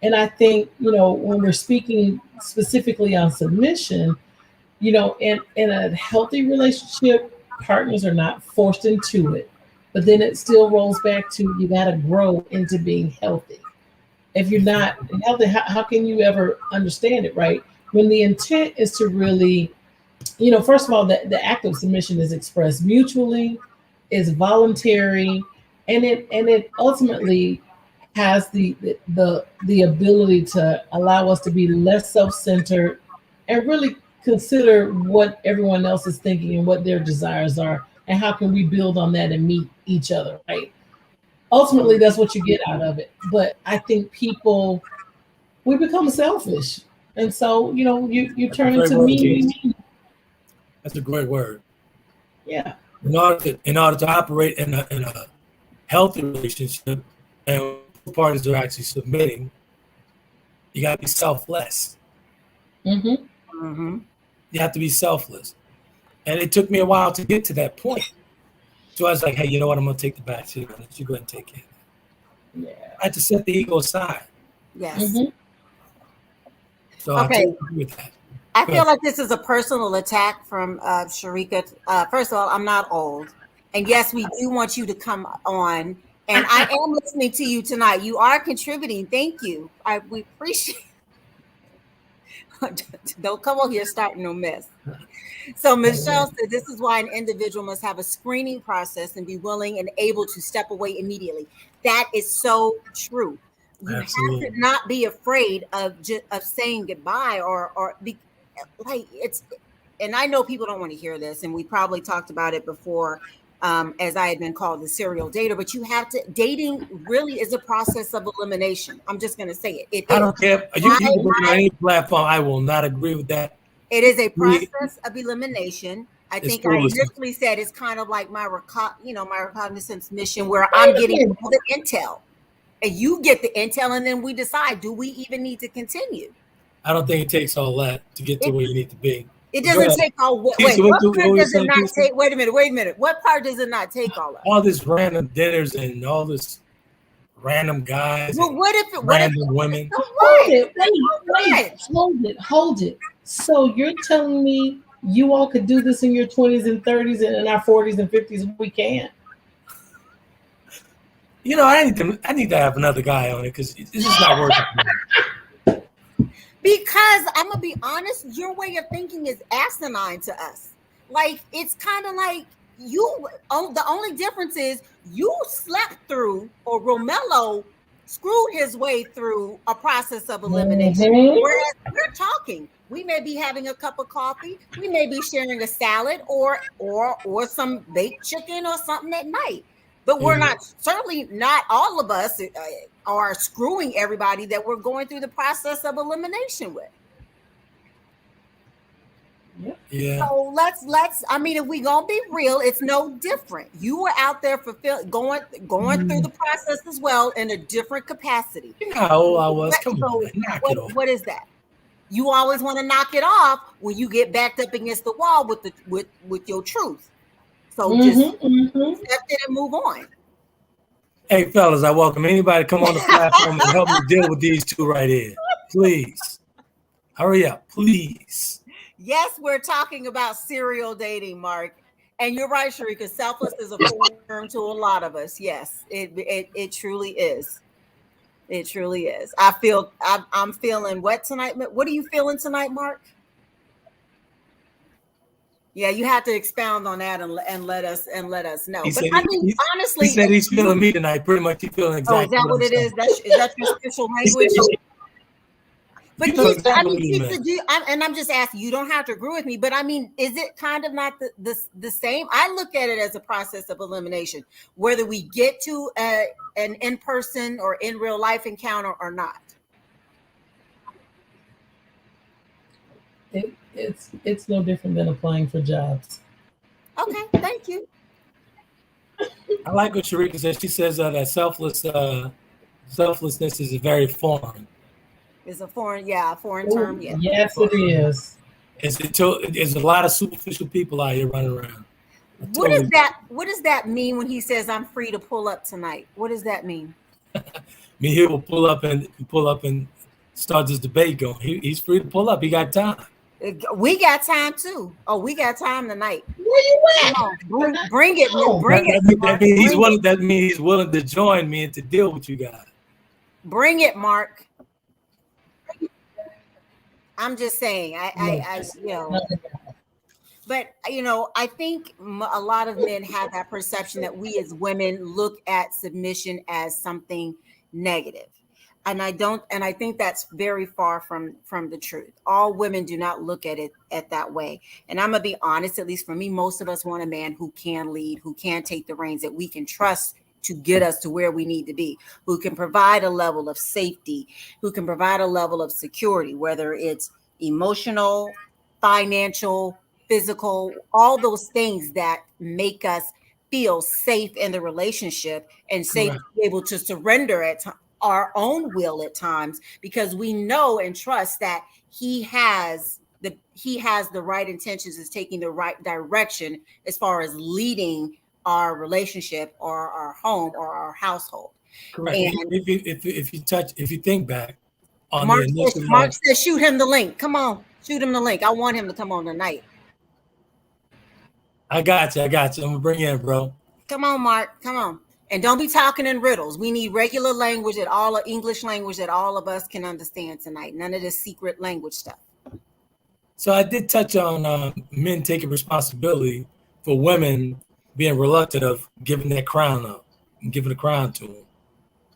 And I think, when we're speaking specifically on submission, in a healthy relationship, partners are not forced into it. But then it still rolls back to, you got to grow into being healthy. If you're not healthy, how can you ever understand it, right? When the intent is to really, first of all, the act of submission is expressed mutually, is voluntary, and it ultimately has the ability to allow us to be less self-centered and really consider what everyone else is thinking and what their desires are, and how can we build on that and meet each other, right? Ultimately, that's what you get out of it. But I think we become selfish, and so you turn into me. That's a great word. Yeah. In order to operate in a healthy relationship, and parties are actually submitting, you got to be selfless. You have to be selfless. And it took me a while to get to that point. So I was like, hey, you know what? I'm going to take the back seat. You go ahead and take care of it. Yeah. I had to set the ego aside. Yes. So I totally agree with that. I feel like this is a personal attack from Sharika. First of all, I'm not old. And yes, we do want you to come on. And I am listening to you tonight. You are contributing. Thank you. We appreciate it. Don't come over here starting no mess. So Michelle said, this is why an individual must have a screening process and be willing and able to step away immediately. That is so true. You have to not be afraid of saying goodbye or be like it's. And I know people don't want to hear this, and we probably talked about it before. As I had been called the serial dater, but dating really is a process of elimination. I'm just going to say it. I don't care. You can put it on any platform. I will not agree with that. It is a process of elimination. I think I initially said it's kind of like my reconnaissance mission, where I'm getting the intel, and you get the intel, and then we decide, do we even need to continue? I don't think it takes all that to get to where you need to be. It doesn't take all. What part does it not take? Wait a minute. What part does it not take all of? All this random dinners and all this random guys, Well, what if random women. Hold it, wait, hold it. So you're telling me you all could do this in your 20s and 30s, and in our 40s and 50s we can't? You know, I need to have another guy on it because this is not working for me. Because I'm gonna be honest, your way of thinking is asinine to us. Like, it's kind of like the only difference is you slept through, or Romello screwed his way through a process of elimination. Whereas we're talking, we may be having a cup of coffee, we may be sharing a salad or some baked chicken or something at night. But we're not, certainly not all of us are screwing everybody that we're going through the process of elimination with. Yeah. So let's. I mean, if we gonna be real, it's no different. You were out there going through the process as well in a different capacity. You know how old I was. Come on, knock it off. What is that? You always want to knock it off when you get backed up against the wall with your truth. So just accept it and move on. Hey, fellas, I welcome anybody to come on the platform and help me deal with these two right here. Please. Hurry up, please. Yes, we're talking about serial dating, Mark. And you're right, Sharika. Selfless is a foreign term to a lot of us. Yes, it truly is. It truly is. I'm feeling wet tonight. What are you feeling tonight, Mark? Yeah, you have to expound on that and let us know. But I mean, honestly, he said he's feeling me tonight. Pretty much, he's feeling exactly. Oh, is that what it is? Is that your special language? But I'm just asking. You don't have to agree with me, but I mean, is it kind of not the same? I look at it as a process of elimination, whether we get to an in-person or in real life encounter or not. It's no different than applying for jobs. Okay, thank you. I like what Sharika says. She says that selflessness is very foreign. It's a foreign term. Yeah. Yes, it is. There's a lot of superficial people out here running around. What does that mean when he says I'm free to pull up tonight? What does that mean? He will pull up and start this debate going. He's free to pull up. He got time. We got time too. Oh, we got time tonight. Where you at? Come on, bring it. Bring it. That means he's willing to join me and to deal with you guys. Bring it, Mark. I'm just saying, but I think a lot of men have that perception that we as women look at submission as something negative. And I think that's very far from the truth. All women do not look at it that way. And I'm gonna be honest, at least for me, most of us want a man who can lead, who can take the reins, that we can trust to get us to where we need to be, who can provide a level of safety, who can provide a level of security, whether it's emotional, financial, physical, all those things that make us feel safe in the relationship and safe to be able to surrender at our own will at times, because we know and trust that he has the right intentions, is taking the right direction as far as leading our relationship or our home or our household. Correct. And if you think back on Mark says, shoot him the link. Come on, shoot him the link. I want him to come on tonight. I got you. I'm gonna bring you in, bro. Come on, Mark. Come on. And don't be talking in riddles. We need regular language, English language that all of us can understand tonight. None of this secret language stuff. So I did touch on men taking responsibility for women being reluctant of giving that crown up and giving the crown to them.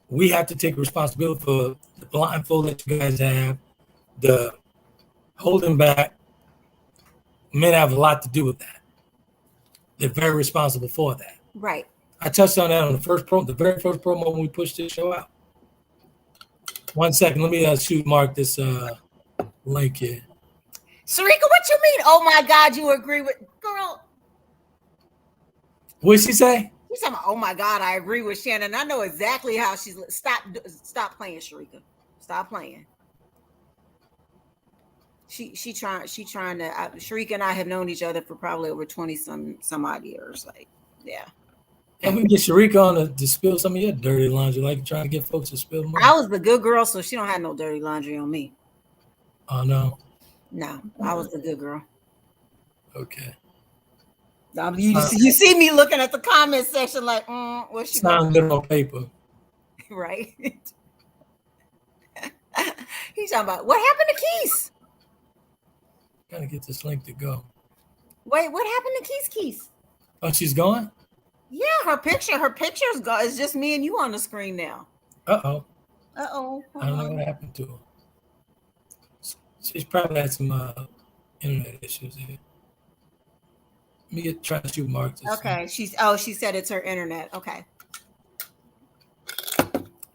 We have to take responsibility for the blindfold that you guys have, the holding back. Men have a lot to do with that. They're very responsible for that. Right. I touched on that on the very first promo when we pushed this show out. 1 second, let me shoot Mark this link here. Sharika, what you mean? Oh my God, you agree with girl? What'd she say? She's talking about, oh my God, I agree with Shannon. I know exactly how she's stop playing, Sharika. Stop playing. She trying to. Sharika and I have known each other for probably over 20 some odd years. Like, yeah. And we get Sharika on to spill some of your dirty laundry, like trying to get folks to spill more. I was the good girl, so she don't have no dirty laundry on me. Oh no. No, I was the good girl. Okay. You see me looking at the comment section like, what's she sound good on paper, right? He's talking about what happened to Keith? Gotta get this link to go. Wait, what happened to Keith? Oh, she's gone? Yeah, her picture's gone. It's just me and you on the screen now. Uh-oh. Uh-oh. I don't know what happened to her. She's probably had some internet issues here. Let me try to shoot Mark. Okay, she said it's her internet. Okay.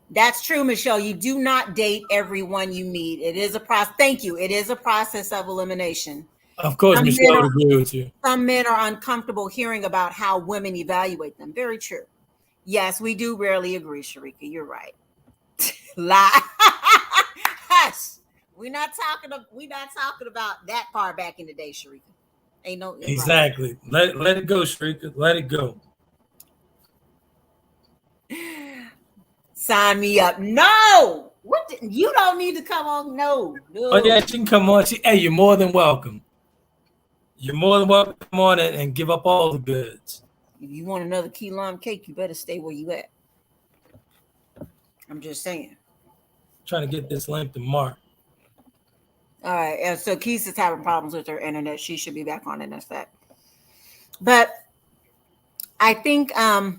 That's true, Michelle. You do not date everyone you meet. It is a process. Thank you. It is a process of elimination. Of course, Michelle would agree with you. Some men are uncomfortable hearing about how women evaluate them. Very true. Yes, we do rarely agree, Sharika. You're right. Lie. Hush. We're not talking about that far back in the day, Sharika. Ain't no exactly. Right. Let it go, Sharika. Let it go. Sign me up. No. You don't need to come on. No. Oh yeah, she can come on. Hey, you're more than welcome. You're more than welcome to come on and give up all the goods. If you want another key lime cake, you better stay where you at. I'm just saying. Trying to get this link to Mark. All right. And so Keith is having problems with her internet. She should be back on in a sec. But I think I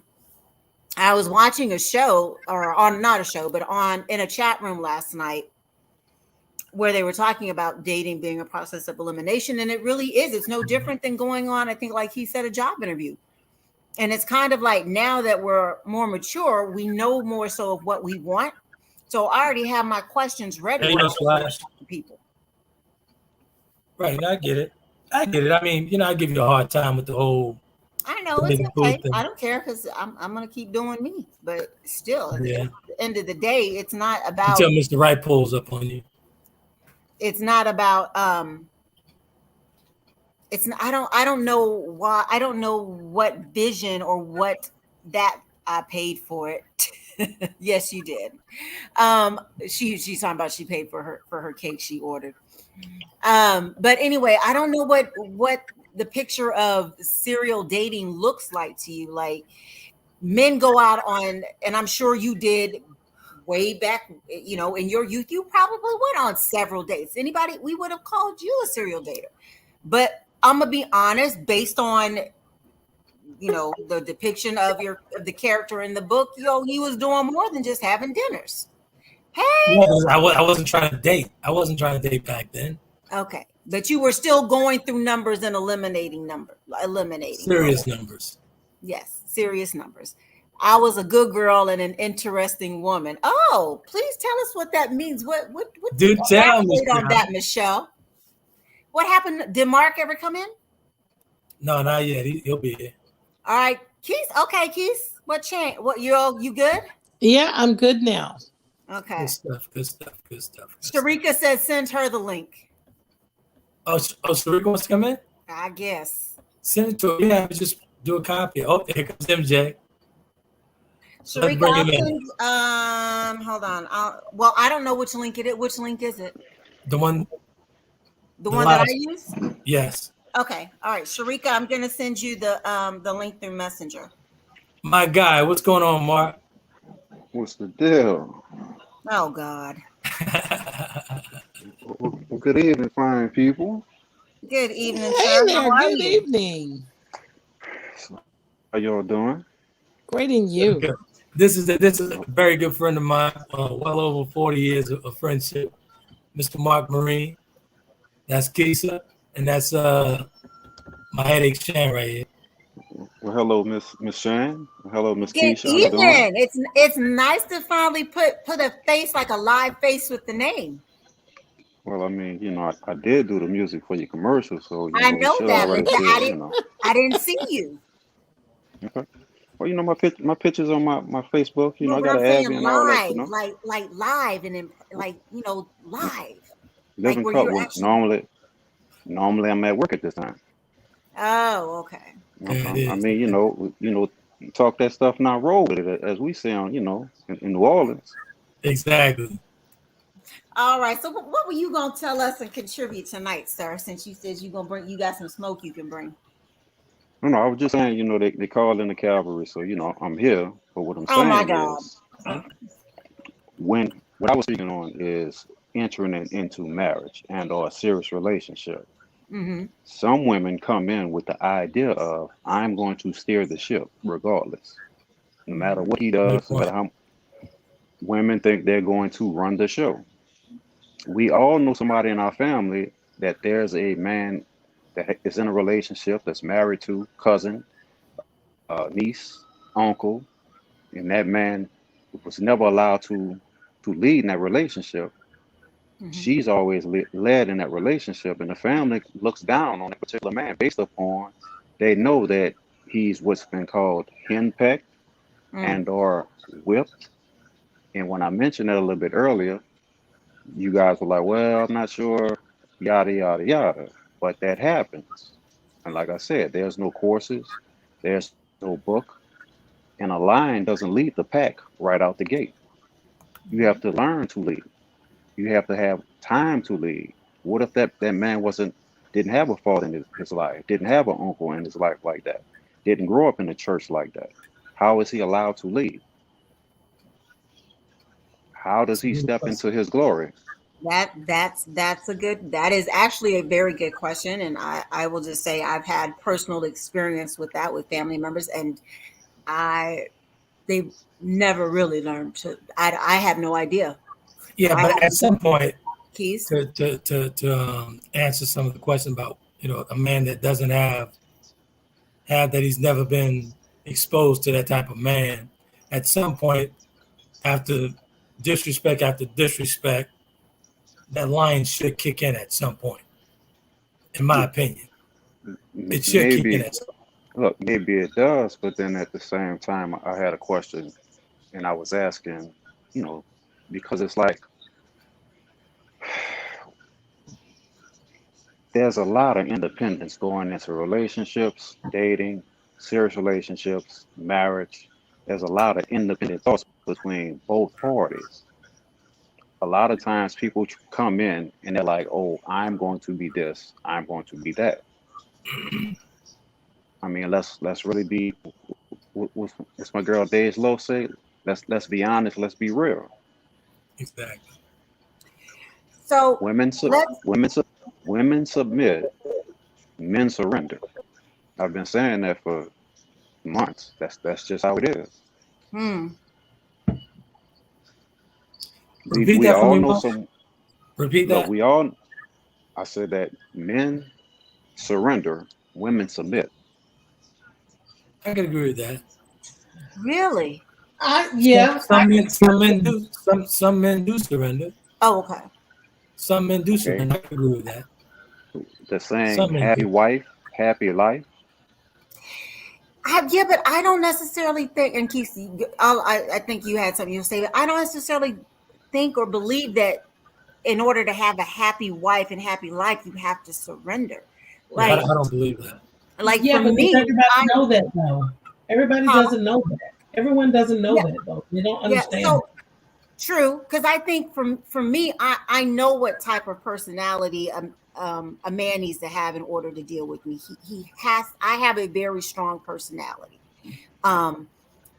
was watching a show, or on not a show, but in a chat room last night, where they were talking about dating being a process of elimination. And it really is. It's no different than going on, I think, like he said, a job interview. And it's kind of like now that we're more mature, we know more so of what we want. So I already have my questions ready to people. Right. I get it. I mean, I give you a hard time with the whole. I know it's okay. I don't care because I'm going to keep doing me. But still, at the end of the day, it's not about. Until Mr. Right pulls up on you. It's not about. It's. I don't know why. I don't know what vision or what that I paid for it. Yes, you did. She's talking about she paid for her cake she ordered. But anyway, I don't know what the picture of serial dating looks like to you. Like men go out on, and I'm sure you did way back, in your youth, you probably went on several dates. Anybody, we would have called you a serial dater. But I'm gonna be honest, based on the depiction of the character in the book, he was doing more than just having dinners. Hey, I wasn't trying to date. I wasn't trying to date back then. Okay, but you were still going through numbers and eliminating serious numbers. Yes, serious numbers. I was a good girl and an interesting woman. Oh, please tell us what that means. What do tell me on that, Michelle? What happened? Did Mark ever come in? No, not yet. He'll be here. All right, Keith. Okay, Keith. What changed? What you good? Yeah, I'm good now. Okay. Good stuff. Sharika says send her the link. Oh, Sharika wants to come in? I guess. Send it to her. Yeah, just do a copy. Oh, here comes MJ. Sharika, hold on. I don't know which link it is. Which link is it? The one that I use? Yes. Okay. All right. Sharika, I'm gonna send you the link through Messenger. My guy, what's going on, Mark? What's the deal? Oh God. Well, good evening, fine people. Good evening, hey sir. there, good evening. How y'all doing? Great, and you? This is a very good friend of mine. Well over 40 years of friendship, Mr. Mark Marine. That's Keisha, and that's my headache Shann right here. Well, hello, Miss Shann. Hello, Miss Good Keisha. evening. It's nice to finally put a face, like a live face with the name. Well, I mean, I did do the music for your commercial, so I know that, but I didn't see you. Okay. Well, my pictures on my Facebook. I got to add me and all that. Like live and live. Living Cup was normally I'm at work at this time. Oh, okay. I mean, talk that stuff, not roll with it, as we say on, in New Orleans. Exactly. All right. So what were you gonna tell us and contribute tonight, sir? Since you said you got some smoke you can bring. No, I was just saying, they called in the cavalry, so I'm here. But what I'm Oh my saying God. is, what I was speaking on is entering into marriage and or a serious relationship. Mm-hmm. Some women come in with the idea of, I'm going to steer the ship regardless, no matter what he does, no matter how. Women think they're going to run the show. We all know somebody in our family that there's a man that is in a relationship that's married to cousin, niece, uncle, and that man was never allowed to lead in that relationship. Mm-hmm. She's always led in that relationship, and the family looks down on that particular man based upon they know that he's what's been called henpecked and or whipped. And when I mentioned that a little bit earlier, you guys were like, well, I'm not sure, yada, yada, yada. But that happens. And like I said, there's no courses, there's no book, and a lion doesn't lead the pack right out the gate. You have to learn to lead. You have to have time to lead. What if that man didn't have a father in his life, didn't have an uncle in his life like that, didn't grow up in the church like that? How is he allowed to lead? How does he step into his glory? That is actually a very good question. And I will just say I've had personal experience with that with family members, and they've never really learned to, I have no idea. Yeah, but at some point, Keys, to answer some of the question about, a man that doesn't have that he's never been exposed to that type of man, at some point, after disrespect, that line should kick in at some point, in my opinion. It should kick in at some point. Look, maybe it does, but then at the same time, I had a question, and I was asking, because it's like, there's a lot of independence going into relationships, dating, serious relationships, marriage. There's a lot of independent thoughts between both parties. A lot of times people come in and they're like, oh, I'm going to be this, I'm going to be that. I mean, let's really be, what's my girl Dej Low say? Let's be honest, let's be real. Exactly. So women submit, men surrender. I've been saying that for months. That's just how it is. Repeat we that all for me, know Mark. some. Repeat Look, that. I said that men surrender, women submit. I can agree with that. Really? Some men do surrender. Oh, okay. Some men do surrender. I can agree with that. The saying, happy wife, happy life. Yeah, but I don't necessarily think, and Keith, I think you had something to say, but I don't necessarily think or believe that in order to have a happy wife and happy life, you have to surrender. Like, I don't believe that. Like, yeah, for but me, everybody know that though. Everybody doesn't know that. Everyone doesn't know that though. They don't understand. Yeah, so true, because I think for me, I know what type of personality a man needs to have in order to deal with me. I have a very strong personality.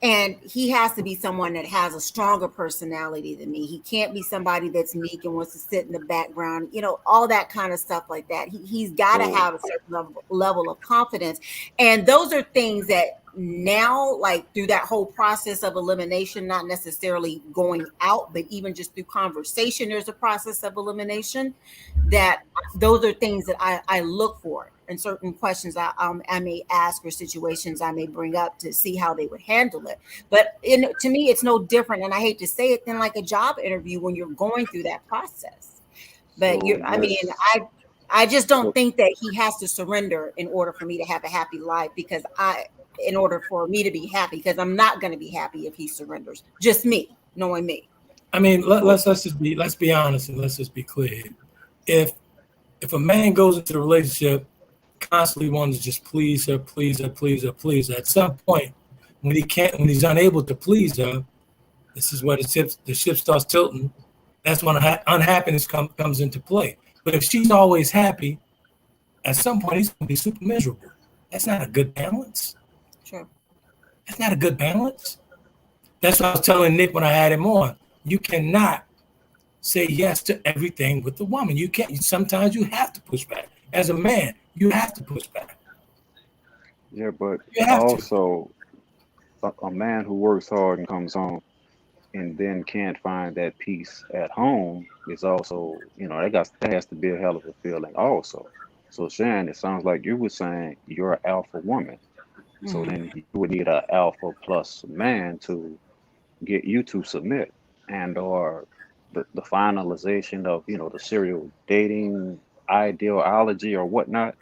And he has to be someone that has a stronger personality than me. He can't be somebody that's meek and wants to sit in the background, all that kind of stuff like that. He's got to have a certain level of confidence. And those are things that now, like through that whole process of elimination, not necessarily going out, but even just through conversation, there's a process of elimination. That those are things that I look for, and certain questions I may ask or situations I may bring up to see how they would handle it. But to me, it's no different, and I hate to say it, than like a job interview when you're going through that process. But I just don't think that he has to surrender in order for me to have a happy life, because in order for me to be happy, because I'm not going to be happy if he surrenders. Just me, knowing me. I mean, let's be honest and let's just be clear. If a man goes into the relationship constantly wanting to just please her, at some point, when he's unable to please her, this is where the ship starts tilting. That's when unhappiness comes into play. But if she's always happy, at some point he's going to be super miserable. That's not a good balance. Sure. That's not a good balance. That's what I was telling Nick when I had him on. You cannot say yes to everything with the woman. You can't. Sometimes you have to push back. As a man, you have to push back. Yeah, but also a man who works hard and comes home and then can't find that peace at home is also, that has to be a hell of a feeling also. So Shann, it sounds like you were saying you're an alpha woman. So then you would need an alpha plus man to get you to submit, and or the finalization of the serial dating ideology or whatnot.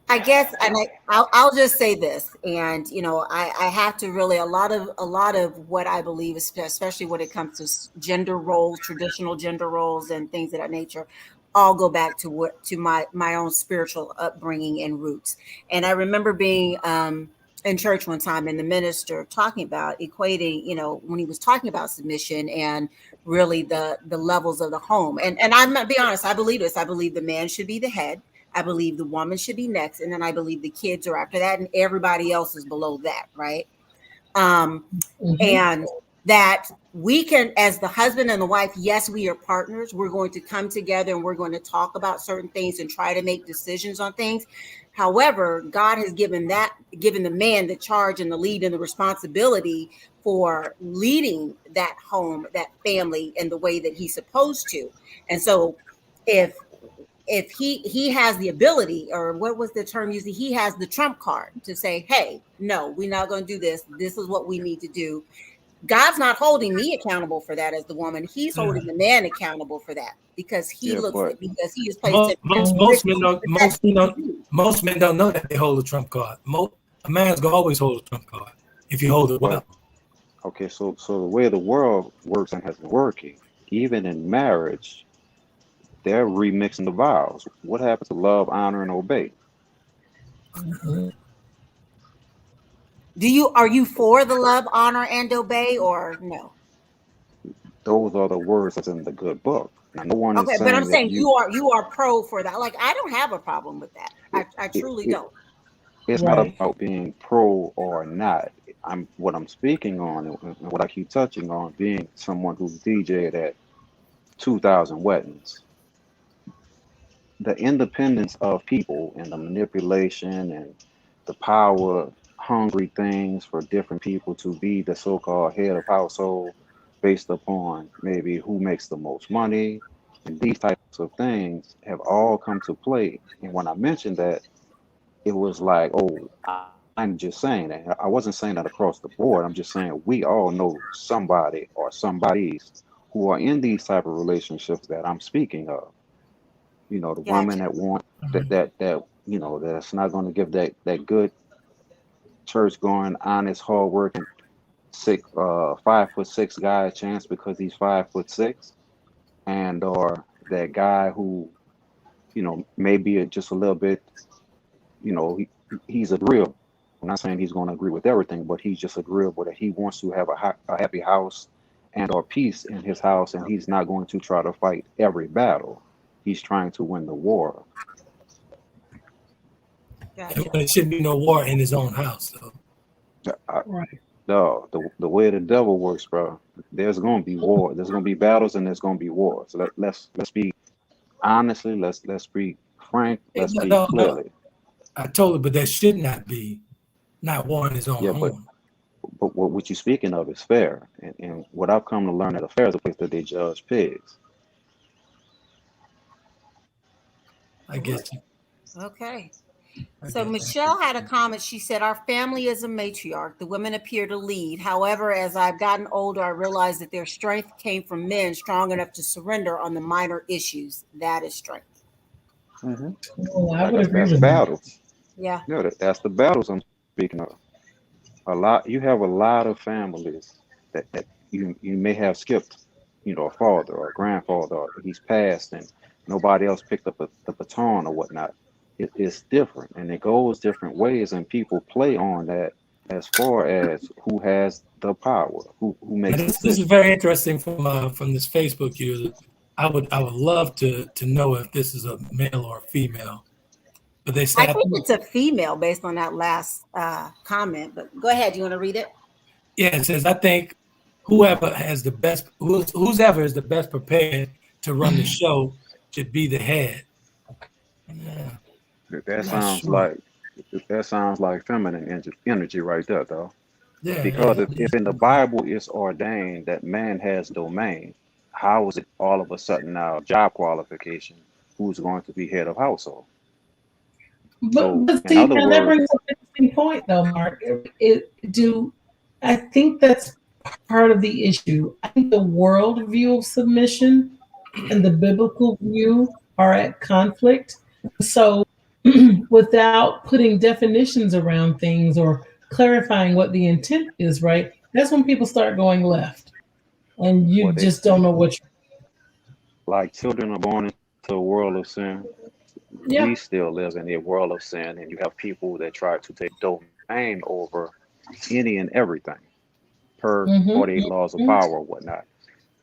I guess, and I'll just say this, and I have to really a lot of what I believe, especially when it comes to gender roles, traditional gender roles, and things of that nature, all go back to my own spiritual upbringing and roots. And I remember being in church one time, and the minister talking about equating, when he was talking about submission and really the levels of the home. And I'm not be honest, I believe this. I believe the man should be the head. I believe the woman should be next, and then I believe the kids are after that, and everybody else is below that, right? And that we can, as the husband and the wife, yes, we are partners. We're going to come together and we're going to talk about certain things and try to make decisions on things. However, God has given the man the charge and the lead and the responsibility for leading that home, that family, in the way that he's supposed to. And so if he has the ability, or what was the term used, he has the trump card to say, hey, no, we're not going to do this. This is what we need to do. God's not holding me accountable for that as the woman. He's holding the man accountable for that because he because he is placed most men don't know that they hold a trump card. A man's gonna always hold a trump card if you hold it well. Okay, so the way the world works and has been working, even in marriage, they're remixing the vows. What happens to love, honor, and obey? Are you for the love, honor, and obey, or no? Those are the words that's in the good book. Now, no one is saying but I'm saying you are pro for that. Like, I don't have a problem with that. I truly don't. It's not about being pro or not. What I'm speaking on, and what I keep touching on, being someone who's DJ'd at 2,000 weddings. The independence of people and the manipulation and the power hungry things for different people to be the so-called head of household based upon maybe who makes the most money, and these types of things have all come to play. And when I mentioned that, it was like, oh, I'm just saying that. I wasn't saying that across the board. I'm just saying we all know somebody or somebodies who are in these type of relationships that I'm speaking of. The women that want that that's not going to give that good church going, honest, hard working 5'6" guy a chance because he's 5'6", and or that guy who maybe just a little bit, he's agreeable. I'm not saying he's going to agree with everything, but he's just agreeable that he wants to have a happy house and or peace in his house, and he's not going to try to fight every battle. He's trying to win the war. Gotcha. There shouldn't be no war in his own house, though. No, the way the devil works, bro. There's going to be war. There's going to be battles, and there's going to be war. So let's be honestly. Let's be frank. Let's be clearly. No. I told you, but there should not be war in his own home. But what you're speaking of is fair, and what I've come to learn that a fair is a place that they judge pigs. I guess. Okay. So Michelle had a comment. She said, our family is a matriarch. The women appear to lead. However, as I've gotten older, I realized that their strength came from men strong enough to surrender on the minor issues. That is strength. Mm-hmm. Oh, I would agree with battles. Yeah. That's the battles I'm speaking of. You have a lot of families that you may have skipped, a father or a grandfather, or he's passed and nobody else picked up the baton or whatnot. it's different, and it goes different ways, and people play on that as far as who has the power, who And makes this is decisions. very interesting from this Facebook user. I would love to know if this is a male or a female. But they I say think it's a female based on that last comment. But go ahead. You want to read it? yeah, it says I think whoever has the best whoever is the best prepared to run the show should be the head. Yeah, That I'm not sounds sure. like that sounds like feminine energy right there, though. Yeah, Because yeah. if in the Bible it's ordained that man has domain, how is it all of a sudden now job qualification who's going to be head of household? So, But in see, other now that words, brings up an interesting point, though, Mark. I think that's part of the issue. I think the world view of submission and the biblical view are at conflict. So, without putting definitions around things or clarifying what the intent is, right? That's when people start going left, and you what they just don't know what. like children are born into a world of sin. We Yeah. still live in a world of sin, and you have people that try to take domain over any and everything per Mm-hmm. 48 laws of power or whatnot.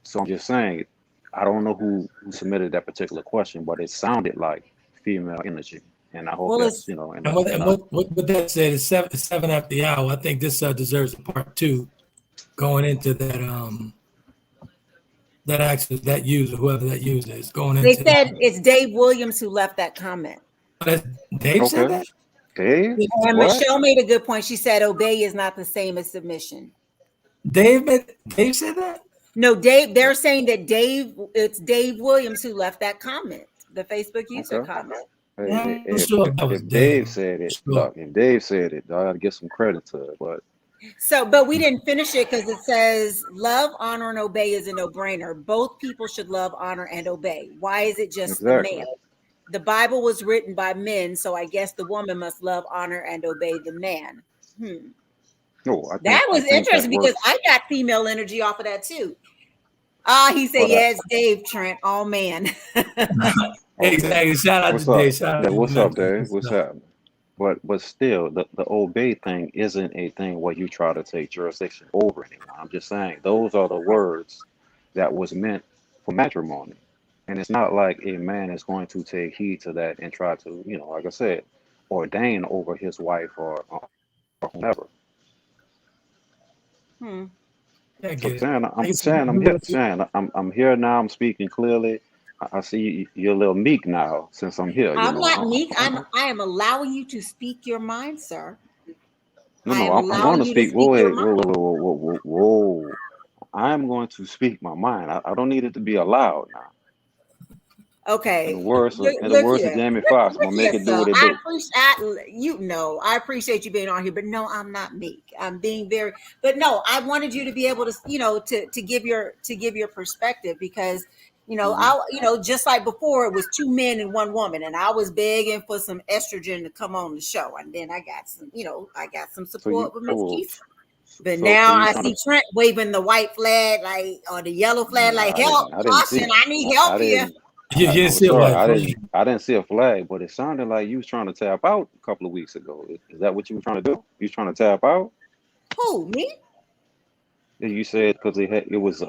So I'm just saying, I don't know who submitted that particular question, but it sounded like female energy, and I hope Well, that's it's in And a, in a what that said is seven after the hour. I think this deserves a part two going into that user, whoever that user is, going they into said that. it's Dave Williams who left that comment. Dave said okay. that? Dave, And what? Michelle made a good point. She said obey is not the same as submission. Dave said that? No, Dave, they're saying that it's Dave Williams who left that comment, the Facebook user Okay. comment. Hey, I'm sure that was if Dave Dave. said it, Sure. look, if Dave said it, I gotta give some credit to it. But So, but we didn't finish it because it says love, honor, and obey is a no-brainer. Both people should love, honor, and obey. Why is it just the exactly. man? The Bible was written by men, so I guess the woman must love, honor, and obey the man. No, That I was think that interesting because works. I got female energy off of that too. He said, But yeah, it's Dave Trent. Oh man. okay, Exactly. Shout out to what's up? Dave. Shout out Yeah, to what's up, Memphis. Dave? What's happening? But still, the obey thing isn't a thing where you try to take jurisdiction over anyone. I'm just saying those are the words that was meant for matrimony, and it's not like a man is going to take heed to that and try to, like I said, ordain over his wife or whomever. I So get it. Shannon, I guess I'm here. Shannon, I'm here now. I'm speaking clearly. I see you're a little meek now since I'm here. I'm not meek. I'm I am allowing you to speak your mind, sir. no, I no. am I'm going allowing to you to speak. Whoa, speak your wait, whoa, mind. whoa, whoa, whoa, whoa, whoa, whoa. I'm going to speak my mind. I don't need it to be allowed now. Okay, In the look words of here, Jamie Foxx, I'm gonna make it do sir. what it do. I appreciate you being on here, but no, I'm not meek. I'm being very, but no, I wanted you to be able to, to give your perspective because, Hmm. just like before, it was two men and one woman, and I was begging for some estrogen to come on the show, and then I got some So you, support with Miss oh, Keith. But so now you I trying to? see Trent waving the white flag, like or the yellow flag, like Nah, help, I didn't see caution, it. I need help I here. didn't. You didn't I'm see a sorry, white flag. I didn't see a flag, but it sounded like you was trying to tap out a couple of weeks ago. Is that what you were trying to do? You was trying to tap out? Who, me? Yeah, you said because it was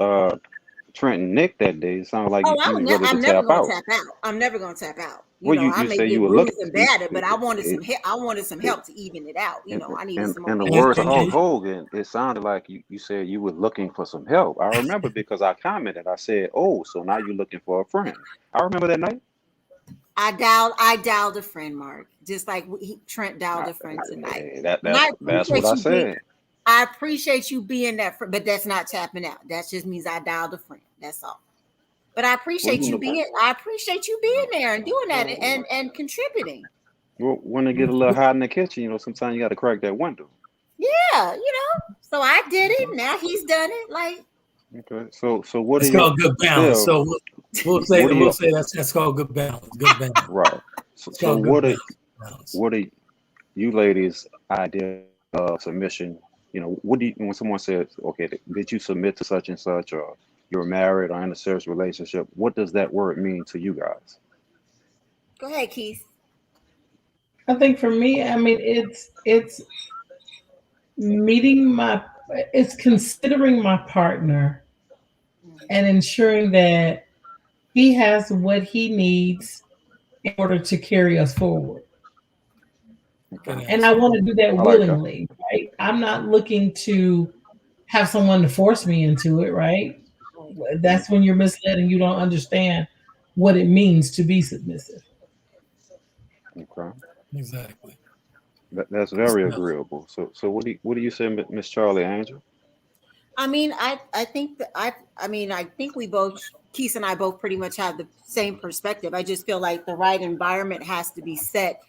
Trent and Nick that day. It sounded like Oh, you was ready to I'm never tap gonna out. tap out. I'm never gonna tap out. Well, I you may say you get were bruised looking. and battered, but I wanted some help. I wanted some It, help to even it out. I needed some in the motivation. And, words of and, Hulk and Hogan, it sounded like you said you were looking for some help. I remember because I commented. I said, "Oh, so now you're looking for a friend." I remember that night. I dialed a friend, Mark, just like Trent dialed a friend tonight. Hey, And I that's what appreciate I you being. said. I appreciate you being that friend, but that's not tapping out. That just means I dialed a friend. That's all. But I Well, appreciate you being. I appreciate you being there and doing that well, and contributing. when it get a little hot in the kitchen, sometimes you got to crack that window. Yeah, So I did it. Now he's done it. Like Okay. So what are it's your called good balance. still? So we'll What are your say that's called good balance. Good balance. right? So, It's so called good balance. what are you ladies' idea of submission? What do you when someone says, "Okay, did you submit to such and such," or you're married or in a serious relationship? What does that word mean to you guys? Go ahead, Keith. I think for me, I mean, it's meeting my, it's considering my partner and ensuring that he has what he needs in order to carry us forward. Okay. And I want to do that I like that. willingly, right? I'm not looking to have someone to force me into it, right? That's when you're misled and you don't understand what it means to be submissive. Okay. Exactly. That's very agreeable. So what do you say, Miss Charlie Angel? I mean, I think that I think we both, Keith and I both pretty much have the same perspective. I just feel like the right environment has to be set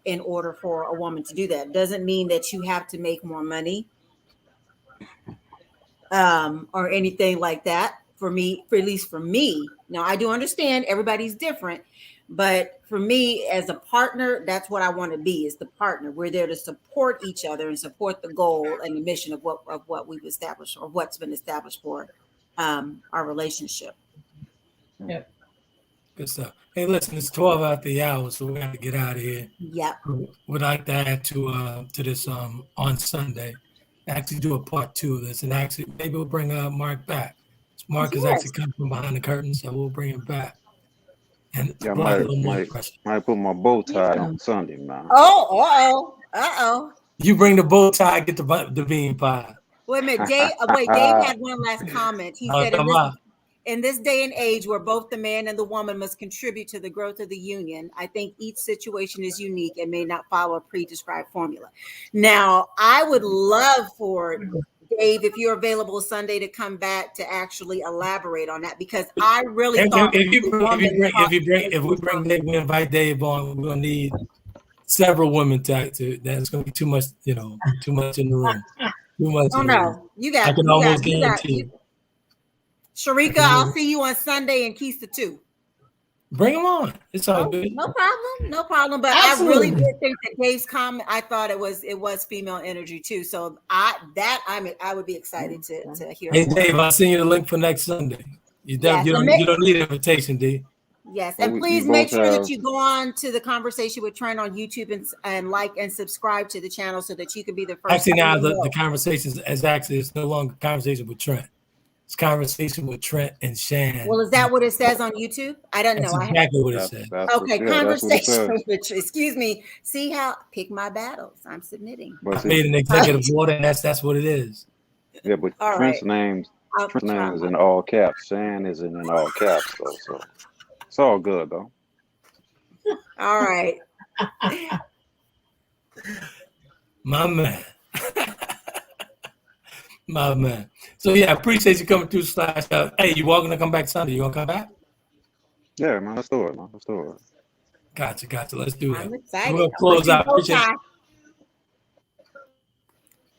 in order for a woman to do that. Doesn't mean that you have to make more money or anything like that. For me, at least for me. Now, I do understand everybody's different, but for me as a partner, that's what I want to be, is the partner. We're there to support each other and support the goal and the mission of what we've established, or what's been established for our relationship. Yep. Good stuff. Hey, listen, it's 12 after the hour, so we got to get out of here. Yep. Would like to add to this on Sunday, actually do a part 2 of this, and actually maybe we'll bring Mark back. Mark is actually coming from behind the curtain, so we'll bring him back. And Yeah, apply a little more pressure. might put my bow tie on Sunday, man. Oh. You bring the bow tie, get the bean pie. Wait a minute, Dave had one last comment. He said, in this day and age where both the man and the woman must contribute to the growth of the union, I think each situation is unique and may not follow a pre-described formula. Now, I would love for Dave, if you're available Sunday, to come back to actually elaborate on that, because I really thought if we bring Dave, we invite Dave on, we're gonna need several women to that's gonna be too much, too much in the room. Too much. Oh no, you got. I can almost guarantee. Sharika, I'll see you on Sunday in Keista too. Bring them on. It's all good. No problem. But Absolutely. I really did think that Dave's comment, I thought it was female energy too. So I would be excited to hear. Hey Dave, I'll send you the link for next Sunday. You don't need an invitation, D. Yes, and please make sure that you go on to the Conversation with Trent on YouTube and like and subscribe to the channel so that you can be the first. Actually, now the conversation it's no longer Conversation with Trent. It's Conversation with Trent and Shann. Well, is that what it says on YouTube? I don't know. That's exactly what it says. Okay, Conversation with, excuse me. See how pick my battles. I'm submitting. I made an executive order, and that's what it is. Yeah, but Trent's name is in all caps. Shann isn't in all caps, though. So it's all good, though. All right. My man. My man. So yeah, I appreciate you coming through. Hey, you walking to come back Sunday? You gonna come back? Yeah, man. Let's do it, man. Let's do it. Gotcha. Let's do that. I'm excited. We'll close out.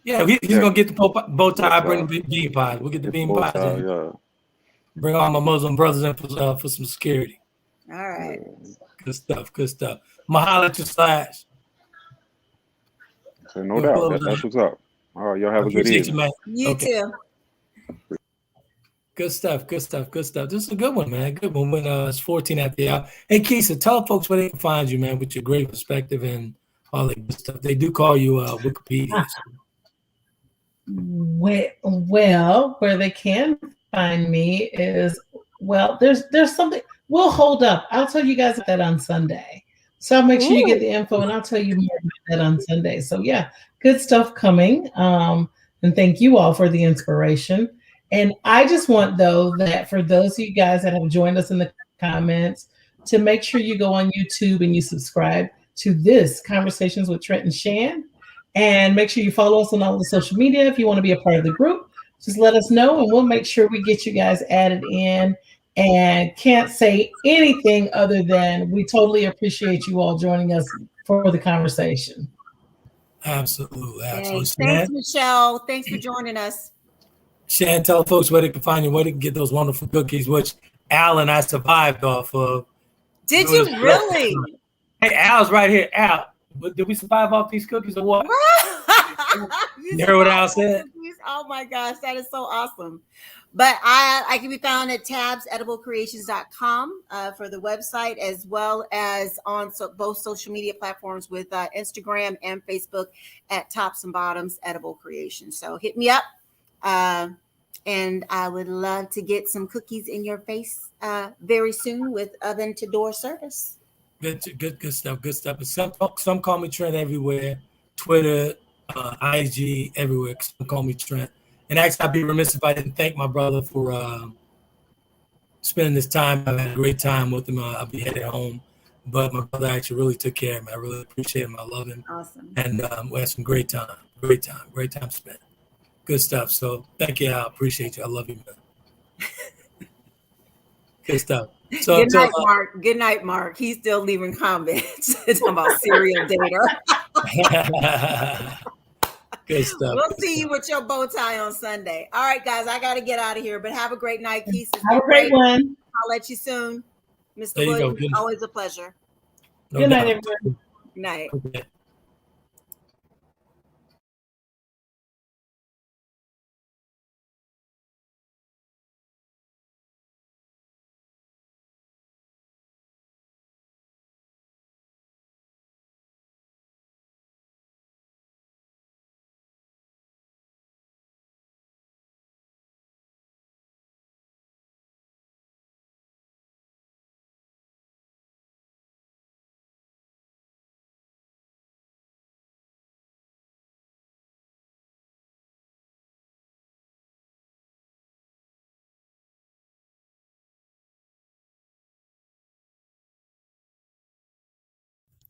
Yeah, he's gonna get the bow tie. I bring the bean pies. We'll get the bean pies. Yeah. Bring all my Muslim brothers in for some security. All right. Good stuff. Mahalo to Slash. So no doubt. That's what's up. All right, y'all have a good evening. Man. You too. Good stuff. This is a good one, man. Good one. When it's 14 at the hour. Hey, Keisa, tell folks where they can find you, man, with your great perspective and all that good stuff. They do call you Wikipedia. Well, where they can find me is, there's something. We'll hold up. I'll tell you guys that on Sunday. So I'll make sure you get the info, and I'll tell you more about that on Sunday. So yeah, good stuff coming. And thank you all for the inspiration. And I just want, though, that for those of you guys that have joined us in the comments, to make sure you go on YouTube and you subscribe to this Conversations with Trent and Shann. And make sure you follow us on all the social media. If you want to be a part of the group, just let us know, and we'll make sure we get you guys added in. And can't say anything other than we totally appreciate you all joining us for the conversation. Absolutely. Thanks, Michelle. Thanks for joining us. Shann, tell folks where they can find you, where they can get those wonderful cookies, which Al and I survived off of. Did you really? Hey, Al's right here. Al, did we survive off these cookies or what? You heard what Al said? Oh my gosh, that is so awesome. But I can be found at tabsediblecreations.com for the website, as well as on both social media platforms with Instagram and Facebook at Tops and Bottoms Edible Creations. So hit me up. And I would love to get some cookies in your face very soon with oven to door service. Good stuff. Good stuff. Some call me Trent everywhere. Twitter, IG, everywhere. Some call me Trent. And actually, I'd be remiss if I didn't thank my brother for spending this time. I had a great time with him. I'll be headed home. But my brother actually really took care of me. I really appreciate him. I love him. Awesome. And we had some great time. Great time spent. Good stuff. So thank you. I appreciate you. I love you, man. Good stuff. So good night, Mark. Good night, Mark. He's still leaving comments. It's about serial data. Good stuff. We'll see you with your bow tie on Sunday. All right, guys, I got to get out of here, but have a great night. Keith. Have a great one. I'll let you soon. Mr. Williams, always a pleasure. Good night, everyone. Good night. Okay.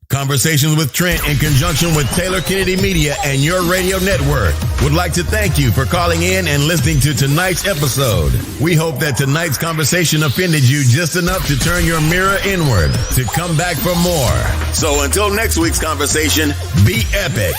Conversations with Trent in conjunction with Taylor Kennedy Media and your radio network would like to thank you for calling in and listening to tonight's episode. We hope that tonight's conversation offended you just enough to turn your mirror inward to come back for more. So until next week's conversation, be epic.